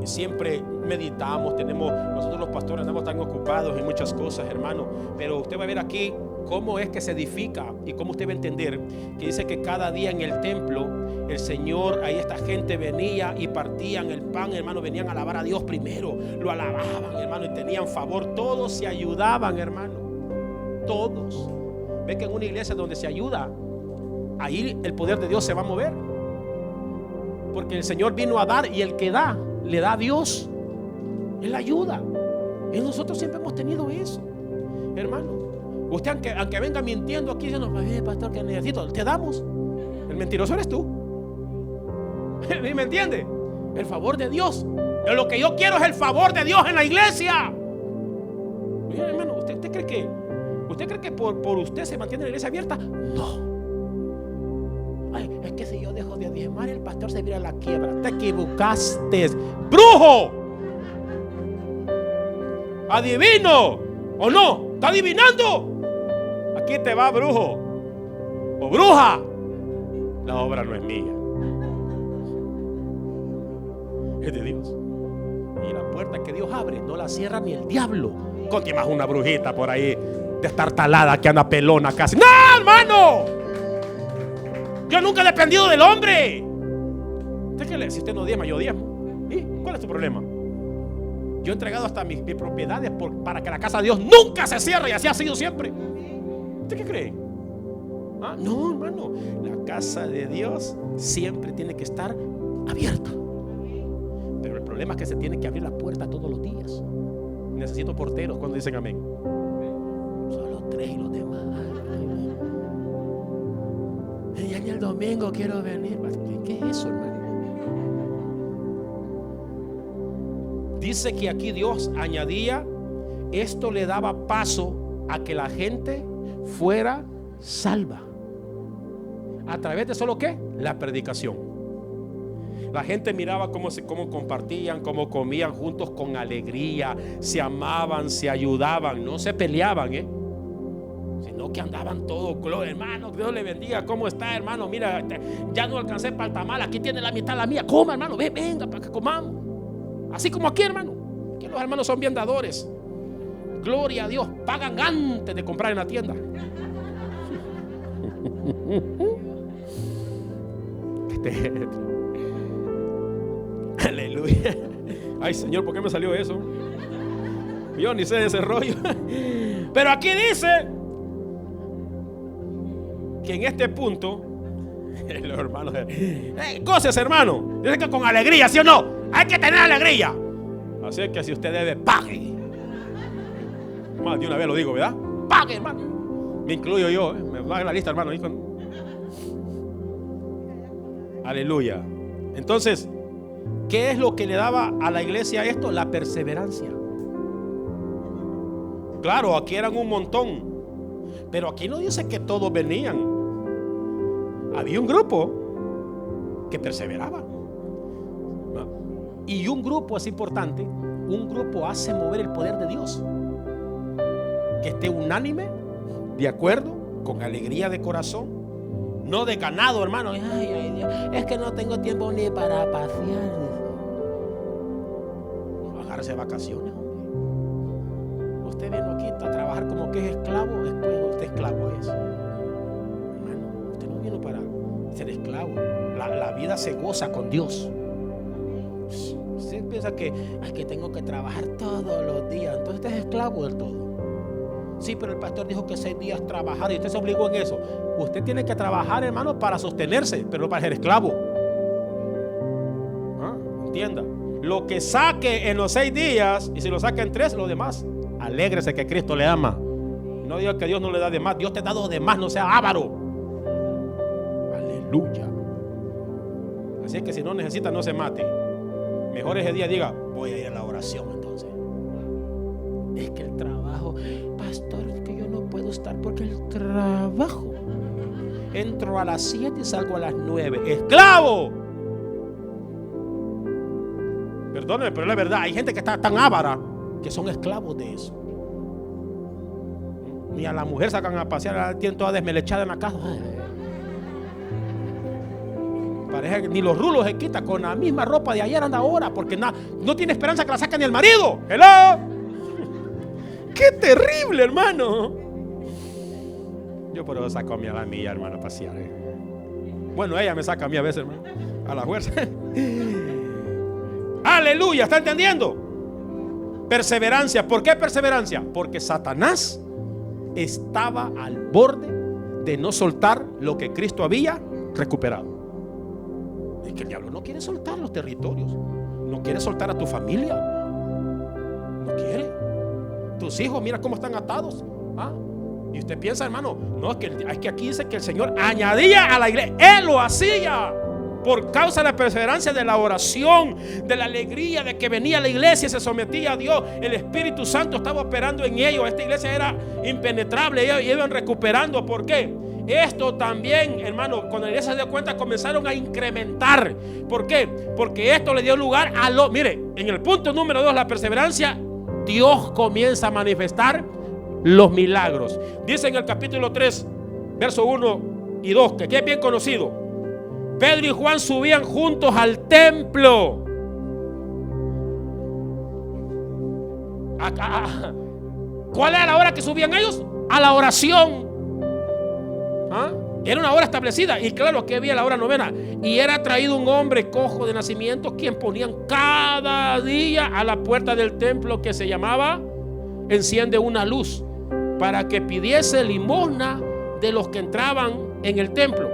siempre meditamos, nosotros los pastores andamos tan ocupados en muchas cosas, hermano. Pero usted va a ver aquí cómo es que se edifica y cómo usted va a entender que dice que cada día en el templo el Señor, ahí esta gente venía y partían el pan, hermano, venían a alabar a Dios primero, lo alababan, hermano, y tenían favor, todos se ayudaban, hermano, todos. Ve que en una iglesia donde se ayuda, ahí el poder de Dios se va a mover, porque el Señor vino a dar, y el que da, le da a Dios. Él ayuda. Y nosotros siempre hemos tenido eso, hermano. Usted aunque venga mintiendo aquí diciendo, pastor, que necesito, te damos. El mentiroso eres tú. ¿Me entiende? El favor de Dios. Lo que yo quiero es el favor de Dios en la iglesia. Oye, hermano, ¿usted cree que por usted se mantiene la iglesia abierta? No. Ay, es que si yo dejo de diezmar, el pastor se viene a la quiebra. Te equivocaste, brujo. Adivino o no, está adivinando. Aquí te va, brujo o bruja. La obra no es mía, es de Dios. Y la puerta que Dios abre no la cierra ni el diablo. Contiene más una brujita por ahí destartalada que anda pelona casi. ¡No, hermano! Yo nunca he dependido del hombre. Si usted no diezma, yo diezmo. ¿Y cuál es tu problema? Yo he entregado hasta mis propiedades para que la casa de Dios nunca se cierre, y así ha sido siempre. ¿Usted qué cree? No, hermano, la casa de Dios siempre tiene que estar abierta. Pero el problema es que se tiene que abrir la puerta todos los días. Necesito porteros cuando dicen amén. Solo 3. lunes y los demás. Y el domingo quiero venir. ¿Qué es eso, hermano? Dice que aquí Dios añadía, esto le daba paso a que la gente fuera salva. ¿A través de solo qué? La predicación. La gente miraba cómo compartían, cómo comían juntos con alegría, se amaban, se ayudaban, no se peleaban, sino que andaban todos, hermano, Dios le bendiga, ¿cómo está, hermano? Mira, ya no alcancé para el tamal, aquí tiene la mitad la mía, coma, hermano, venga para que comamos. Así como aquí, hermano, que los hermanos son bien dadores. Gloria a Dios, pagan antes de comprar en la tienda. Aleluya. Ay, Señor, ¿por qué me salió eso? Yo ni sé de ese rollo. Pero aquí dice que en este punto los hermanos, goces, hermano. Dice que con alegría, ¿sí o no? Hay que tener alegría. Así que si usted debe, pague. Más de una vez lo digo, ¿verdad? Pague, hermano. Me incluyo yo, me va en la lista, hermano. Aleluya. Entonces, ¿qué es lo que le daba a la iglesia esto? La perseverancia. Claro, aquí eran un montón, pero aquí no dice que todos venían. Había un grupo que perseveraba. Y un grupo es importante. Un grupo hace mover el poder de Dios. Que esté unánime, de acuerdo, con alegría de corazón, no de ganado, hermano. Ay, Dios, es que no tengo tiempo ni para pasear. Agarrarse vacaciones, hombre. Usted viene aquí a trabajar como que es esclavo, después usted esclavo es. Hermano, usted no vino para ser esclavo. La vida se goza con Dios. Usted piensa que tengo que trabajar todos los días, entonces usted es esclavo del todo. Sí, pero el pastor dijo que 6 días trabajar y usted se obligó en eso. Usted tiene que trabajar, hermano, para sostenerse, pero no para ser esclavo. Entienda. Lo que saque en los 6 días, y si lo saca en 3, lo demás, alégrese que Cristo le ama. No diga que Dios no le da de más. Dios te ha dado de más, no sea avaro. Aleluya. Así es que si no necesita, no se mate. Mejor ese día diga, voy a ir a la oración entonces. Es que el trabajo, pastor, es que yo no puedo estar porque el trabajo. Entro a las 7 y salgo a las 9. ¡Esclavo! Perdóneme, pero es verdad. Hay gente que está tan avara que son esclavos de eso. Ni a la mujer sacan a pasear, tienen toda desmelechada en la casa. Parece que ni los rulos se quita, con la misma ropa de ayer anda ahora, porque no tiene esperanza que la saquen ni el marido. ¡Hello! ¡Qué terrible, hermano! Yo por eso saco a la mía, hermano, a pasear. Bueno, ella me saca a mí a veces, hermano, a la fuerza. Aleluya, ¿está entendiendo? Perseverancia. ¿Por qué perseverancia? Porque Satanás estaba al borde de no soltar lo que Cristo había recuperado. Es que el diablo no quiere soltar los territorios, no quiere soltar a tu familia, no quiere. Tus hijos, mira cómo están atados. Y usted piensa, hermano, no, es que aquí dice que el Señor añadía a la iglesia. Él lo hacía por causa de la perseverancia, de la oración, de la alegría de que venía a la iglesia y se sometía a Dios. El Espíritu Santo estaba operando en ellos. Esta iglesia era impenetrable. Ellos iban recuperando. ¿Por qué? Esto también, hermano, cuando la iglesia se dio cuenta, comenzaron a incrementar. ¿Por qué? Porque esto le dio lugar a mire, en el punto número 2, la perseverancia, Dios comienza a manifestar los milagros. Dice en el capítulo 3, verso 1 y 2, que aquí es bien conocido. Pedro y Juan subían juntos al templo. ¿Cuál era la hora que subían ellos? A la oración. Era una hora establecida. Y claro, aquí había la hora novena. Y era traído un hombre cojo de nacimiento, quien ponían cada día a la puerta del templo, que se llamaba Enciende una luz, para que pidiese limosna de los que entraban en el templo.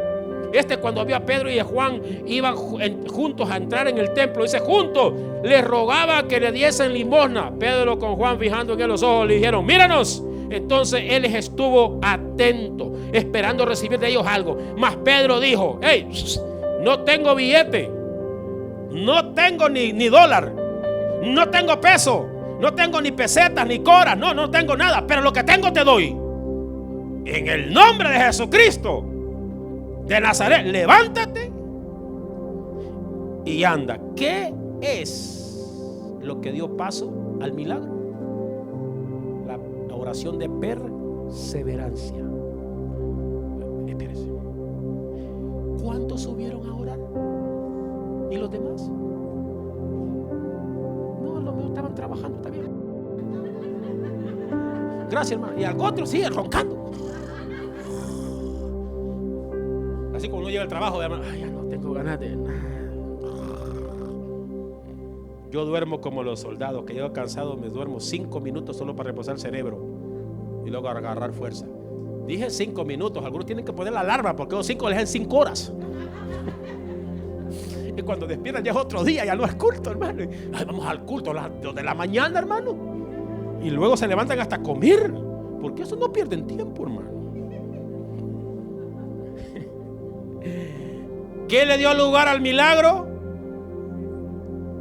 Cuando vio a Pedro y a Juan iban juntos a entrar en el templo, dice, juntos les rogaba que le diesen limosna. Pedro con Juan, fijando en él los ojos, le dijeron, míranos. Entonces él les estuvo atento, esperando recibir de ellos algo. Mas Pedro dijo: hey, no tengo billete, no tengo ni dólar, no tengo peso, no tengo ni pesetas ni coras, no tengo nada, pero lo que tengo te doy. En el nombre de Jesucristo de Nazaret, levántate y anda. ¿Qué es lo que dio paso al milagro? La oración de perseverancia. Espérese. ¿Cuántos subieron a orar? ¿Y los demás? No, los míos estaban trabajando también. Gracias, hermano. Y al otro sigue roncando. Así como uno llega al trabajo, hermano, ya no tengo ganas de nada. Yo duermo como los soldados, que llego cansado, me duermo 5 minutos solo para reposar el cerebro y luego agarrar fuerza. Dije 5 minutos, algunos tienen que poner la alarma porque los 5 les dan 5 horas. Y cuando despiertan ya es otro día, ya no es culto, hermano. Ay, vamos al culto, los de la mañana, hermano. Y luego se levantan hasta comer, porque eso no pierden tiempo, hermano. ¿Qué le dio lugar al milagro?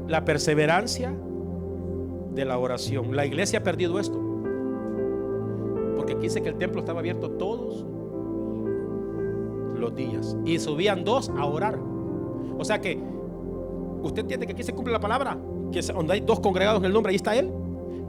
La perseverancia de la oración. La iglesia ha perdido esto, porque aquí dice que el templo estaba abierto todos los días y subían 2 a orar. O sea que usted entiende que aquí se cumple la palabra, que donde hay 2 congregados en el nombre, ahí está él.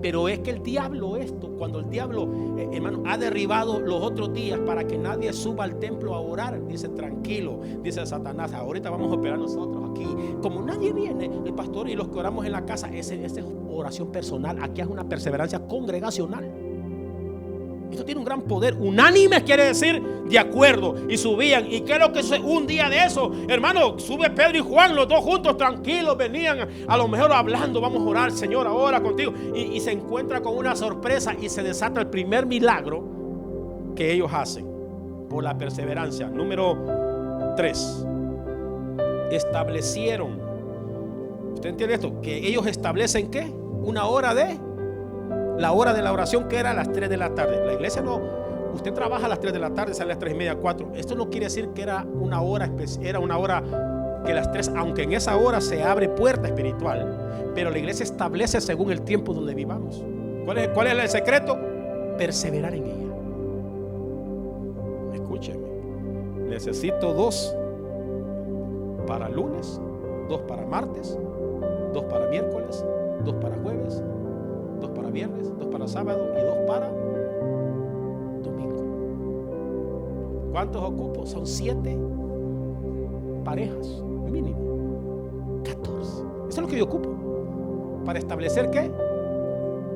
Pero es que el diablo, cuando el diablo, hermano, ha derribado los otros días para que nadie suba al templo a orar, dice: tranquilo, dice Satanás, ahorita vamos a operar nosotros aquí. Como nadie viene, el pastor y los que oramos en la casa, esa es oración personal. Aquí es una perseverancia congregacional. Esto tiene un gran poder. Unánime quiere decir de acuerdo. Y subían. ¿Y qué es lo que es un día de eso? Hermano, sube Pedro y Juan, los 2 juntos, tranquilos, venían a lo mejor hablando: vamos a orar, Señor, ahora contigo. Y se encuentra con una sorpresa y se desata el primer milagro que ellos hacen por la perseverancia. Número 3. Establecieron. ¿Usted entiende esto? Que ellos establecen ¿qué? Una hora la hora de la oración, que era a las 3 de la tarde. La iglesia no, usted trabaja a las 3 de la tarde, sale a las 3:30, 4. Esto no quiere decir que era una hora especial, era una hora que las 3, aunque en esa hora se abre puerta espiritual, pero la iglesia establece según el tiempo donde vivamos. ¿Cuál es el secreto? Perseverar en ella. Escúcheme, necesito 2 para lunes, 2 para martes, 2 para miércoles, 2 para jueves, 2 para viernes, 2 para sábado y 2 para domingo. ¿Cuántos ocupo? Son 7 parejas mínimo, 14. Eso es lo que yo ocupo para establecer ¿qué?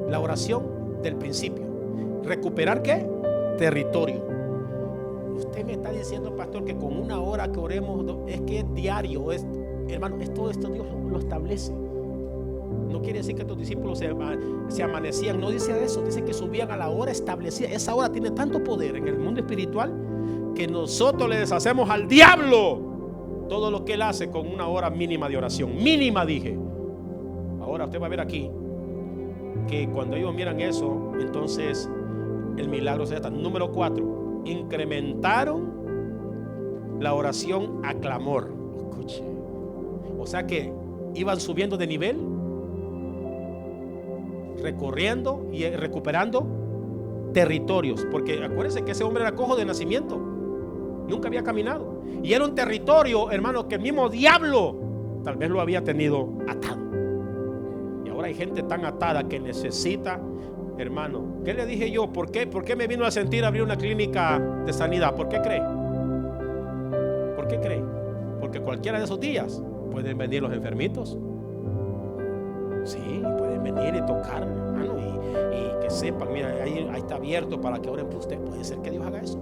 La oración del principio. Recuperar ¿qué? Territorio. Usted me está diciendo, pastor, que con 1 hora que oremos es que es diario, hermano, todo esto Dios lo establece. No quiere decir que estos discípulos se amanecían, no dice eso, dice que subían a la hora establecida. Esa hora tiene tanto poder en el mundo espiritual que nosotros le deshacemos al diablo todo lo que él hace con 1 hora mínima de oración. Mínima, dije. Ahora usted va a ver aquí que cuando ellos miran eso, entonces el milagro se da. Número 4, incrementaron la oración a clamor. Escuche. O sea que iban subiendo de nivel, recorriendo y recuperando territorios, porque acuérdense que ese hombre era cojo de nacimiento, nunca había caminado, y era un territorio, hermano, que el mismo diablo tal vez lo había tenido atado. Y ahora hay gente tan atada que necesita, hermano, ¿qué le dije yo? ¿Por qué me vino a sentir abrir una clínica de sanidad? ¿Por qué cree? ¿Por qué cree? Porque cualquiera de esos días pueden venir los enfermitos. Sí, pueden venir y tocar, hermano, y que sepan, mira, ahí está abierto para que oren por usted. Puede ser que Dios haga eso.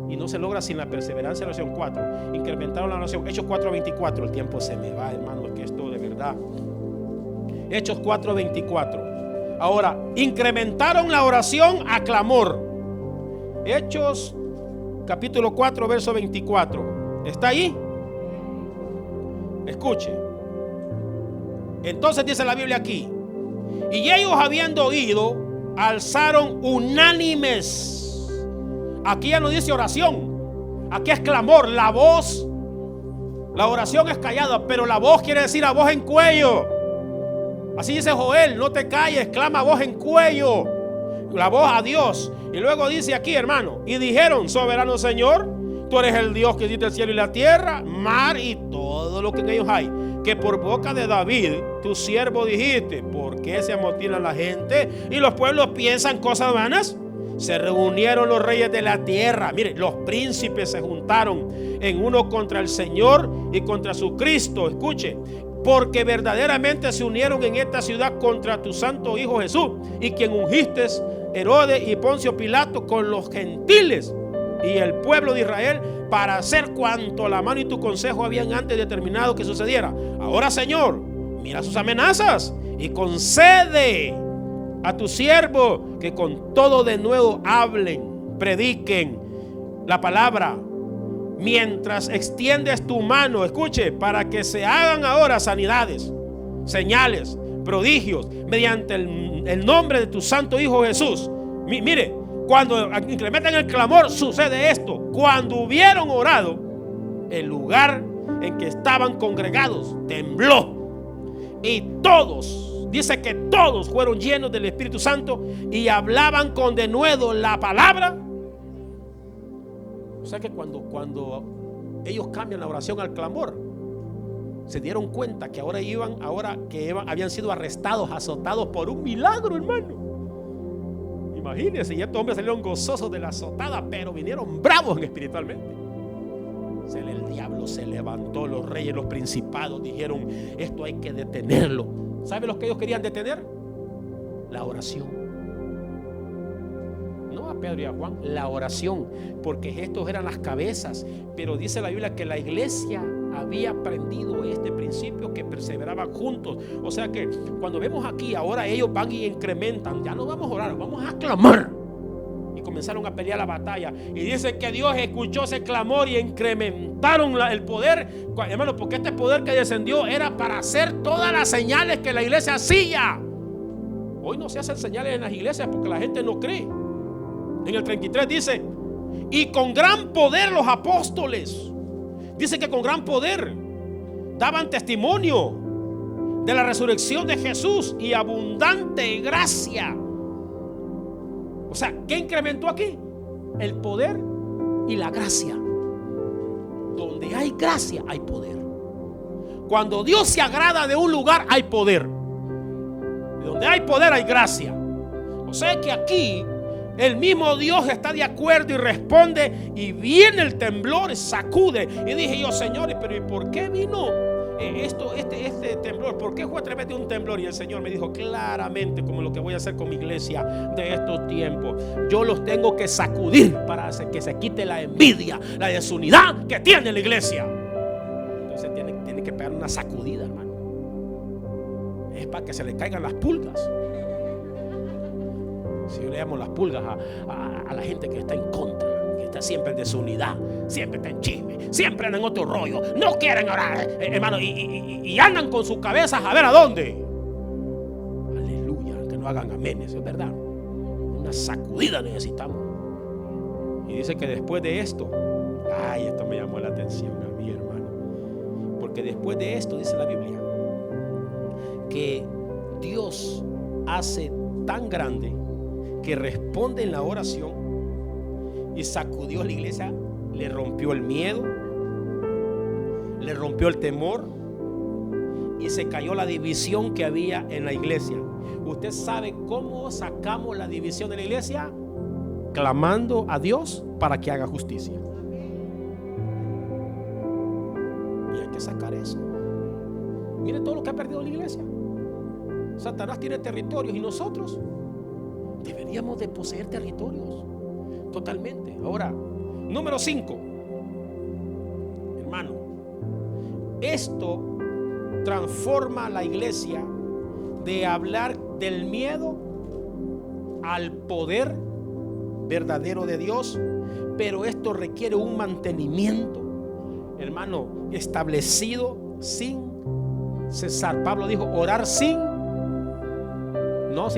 Y no se logra sin la perseverancia. La oración 4, incrementaron la oración. Hechos 4:24, el tiempo se me va, hermano, es que esto de verdad. Hechos 4:24. Ahora, incrementaron la oración a clamor. Hechos capítulo 4, verso 24. ¿Está ahí? Escuche. Entonces dice la Biblia aquí: y ellos habiendo oído alzaron unánimes. Aquí ya no dice oración, aquí es clamor. La voz, la oración es callada, pero la voz quiere decir a voz en cuello. Así dice Joel: no te calles, clama a voz en cuello, la voz a Dios. Y luego dice aquí, hermano: y dijeron, soberano Señor, tú eres el Dios que hiciste el cielo y la tierra, mar y todo lo que en ellos hay, que por boca de David, tu siervo, dijiste: ¿por qué se amotina la gente y los pueblos piensan cosas vanas? Se reunieron los reyes de la tierra. Mire, los príncipes se juntaron en uno contra el Señor y contra su Cristo. Escuche: porque verdaderamente se unieron en esta ciudad contra tu santo Hijo Jesús, y quien ungiste, Herodes y Poncio Pilato, con los gentiles y el pueblo de Israel, para hacer cuanto la mano y tu consejo habían antes determinado que sucediera. Ahora, Señor, mira sus amenazas y concede a tu siervo que con todo de nuevo hablen, prediquen la palabra, mientras extiendes tu mano, escuche, para que se hagan ahora sanidades, señales, prodigios, mediante el nombre de tu santo Hijo Jesús. Mire, cuando incrementan el clamor, sucede esto: cuando hubieron orado, el lugar en que estaban congregados tembló, y todos, dice que todos fueron llenos del Espíritu Santo y hablaban con denuedo la palabra. O sea que cuando ellos cambian la oración al clamor, se dieron cuenta que habían sido arrestados, azotados por un milagro, hermano. Imagínense, y estos hombres salieron gozosos de la azotada, pero vinieron bravos espiritualmente. El diablo se levantó, los reyes, los principados dijeron: esto hay que detenerlo. ¿Sabe lo que ellos querían detener? La oración. No a Pedro y a Juan, la oración, porque estos eran las cabezas. Pero dice la Biblia que la iglesia había aprendido este principio, que perseveraban juntos. O sea que cuando vemos aquí, ahora ellos van y incrementan. Ya no vamos a orar, vamos a clamar. Y comenzaron a pelear la batalla. Y dice que Dios escuchó ese clamor y incrementaron el poder, hermano, porque este poder que descendió era para hacer todas las señales que la iglesia hacía. Hoy no se hacen señales en las iglesias porque la gente no cree. En el 33 dice: y con gran poder los apóstoles, dice que con gran poder daban testimonio de la resurrección de Jesús, y abundante gracia. O sea, ¿qué incrementó aquí? El poder y la gracia. Donde hay gracia hay poder. Cuando Dios se agrada de un lugar, hay poder. Y donde hay poder hay gracia. O sea que aquí el mismo Dios está de acuerdo y responde, y viene el temblor, sacude. Y dije yo: señores, pero ¿y por qué vino este temblor? ¿Por qué fue a través de un temblor? Y el Señor me dijo claramente, como lo que voy a hacer con mi iglesia de estos tiempos: yo los tengo que sacudir para hacer que se quite la envidia, la desunidad que tiene la iglesia. Entonces tiene que pegar una sacudida, hermano. Es para que se le caigan las pulgas. Si yo le llamo las pulgas a la gente que está en contra, que está siempre en desunidad, siempre está en chisme, siempre andan en otro rollo, no quieren orar, hermano, y andan con sus cabezas a ver a dónde. Aleluya, que no hagan amenes, es verdad. Una sacudida necesitamos. Y dice que después de esto, esto me llamó la atención a mí, hermano, porque después de esto dice la Biblia que Dios hace tan grande que responde en la oración, y sacudió a la iglesia, le rompió el miedo, le rompió el temor, y se cayó la división que había en la iglesia. ¿Usted sabe cómo sacamos la división de la iglesia? Clamando a Dios para que haga justicia. Y hay que sacar eso. Mire todo lo que ha perdido la iglesia. Satanás tiene territorios, y nosotros deberíamos de poseer territorios totalmente. Ahora, número 5, hermano, esto transforma la iglesia de hablar del miedo al poder verdadero de Dios. Pero esto requiere un mantenimiento, hermano, establecido sin cesar. Pablo dijo: orar sin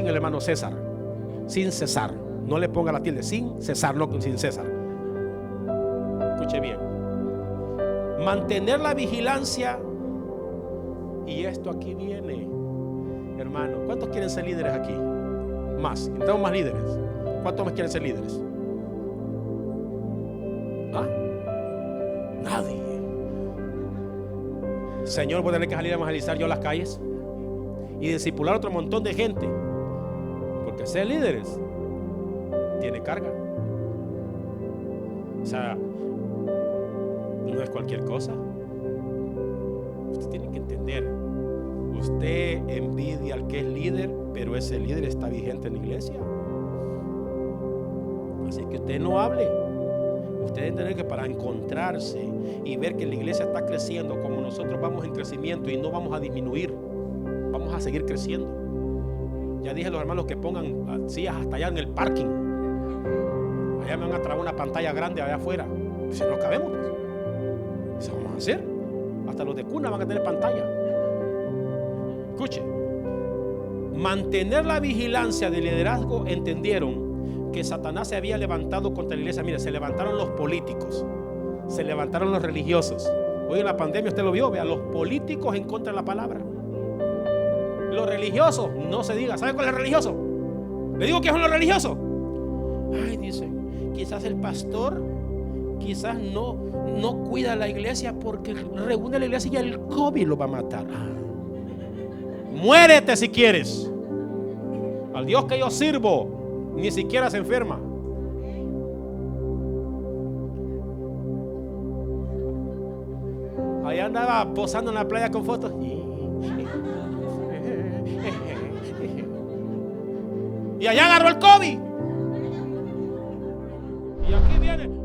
el hermano César. sin cesar. No le ponga la tilde, sin cesar, no sin César. Escuche bien. Mantener la vigilancia. Y esto aquí viene, hermano. ¿Cuántos quieren ser líderes aquí? Más, necesitamos más líderes. ¿Cuántos más quieren ser líderes? ¿Ah? Nadie. Señor, voy a tener que salir a evangelizar yo a las calles y discipular a otro montón de gente, porque ser líderes tiene carga. O sea, no es cualquier cosa. Usted tiene que entender. Usted envidia al que es líder, pero ese líder está vigente en la iglesia. Así que usted no hable. Usted debe entender que para encontrarse y ver que la iglesia está creciendo, como nosotros vamos en crecimiento y no vamos a disminuir, vamos a seguir creciendo. Ya dije a los hermanos que pongan sillas hasta allá en el parking. Allá me van a traer una pantalla grande allá afuera. Si no cabemos, pues eso vamos a hacer. Hasta los de cuna van a tener pantalla. Escuche. Mantener la vigilancia del liderazgo. Entendieron que Satanás se había levantado contra la iglesia. Mire, se levantaron los políticos, se levantaron los religiosos. Hoy en la pandemia usted lo vio, vea, los políticos en contra de la palabra. Los religiosos, no se diga. ¿Sabe cuál es el religioso? Le digo que son los religiosos. Ay, dicen, quizás el pastor quizás no cuida la iglesia porque reúne a la iglesia y el COVID lo va a matar. Muérete si quieres. Al Dios que yo sirvo ni siquiera se enferma. Allá andaba posando en la playa con fotos. Y allá agarró el COVID. Y aquí viene.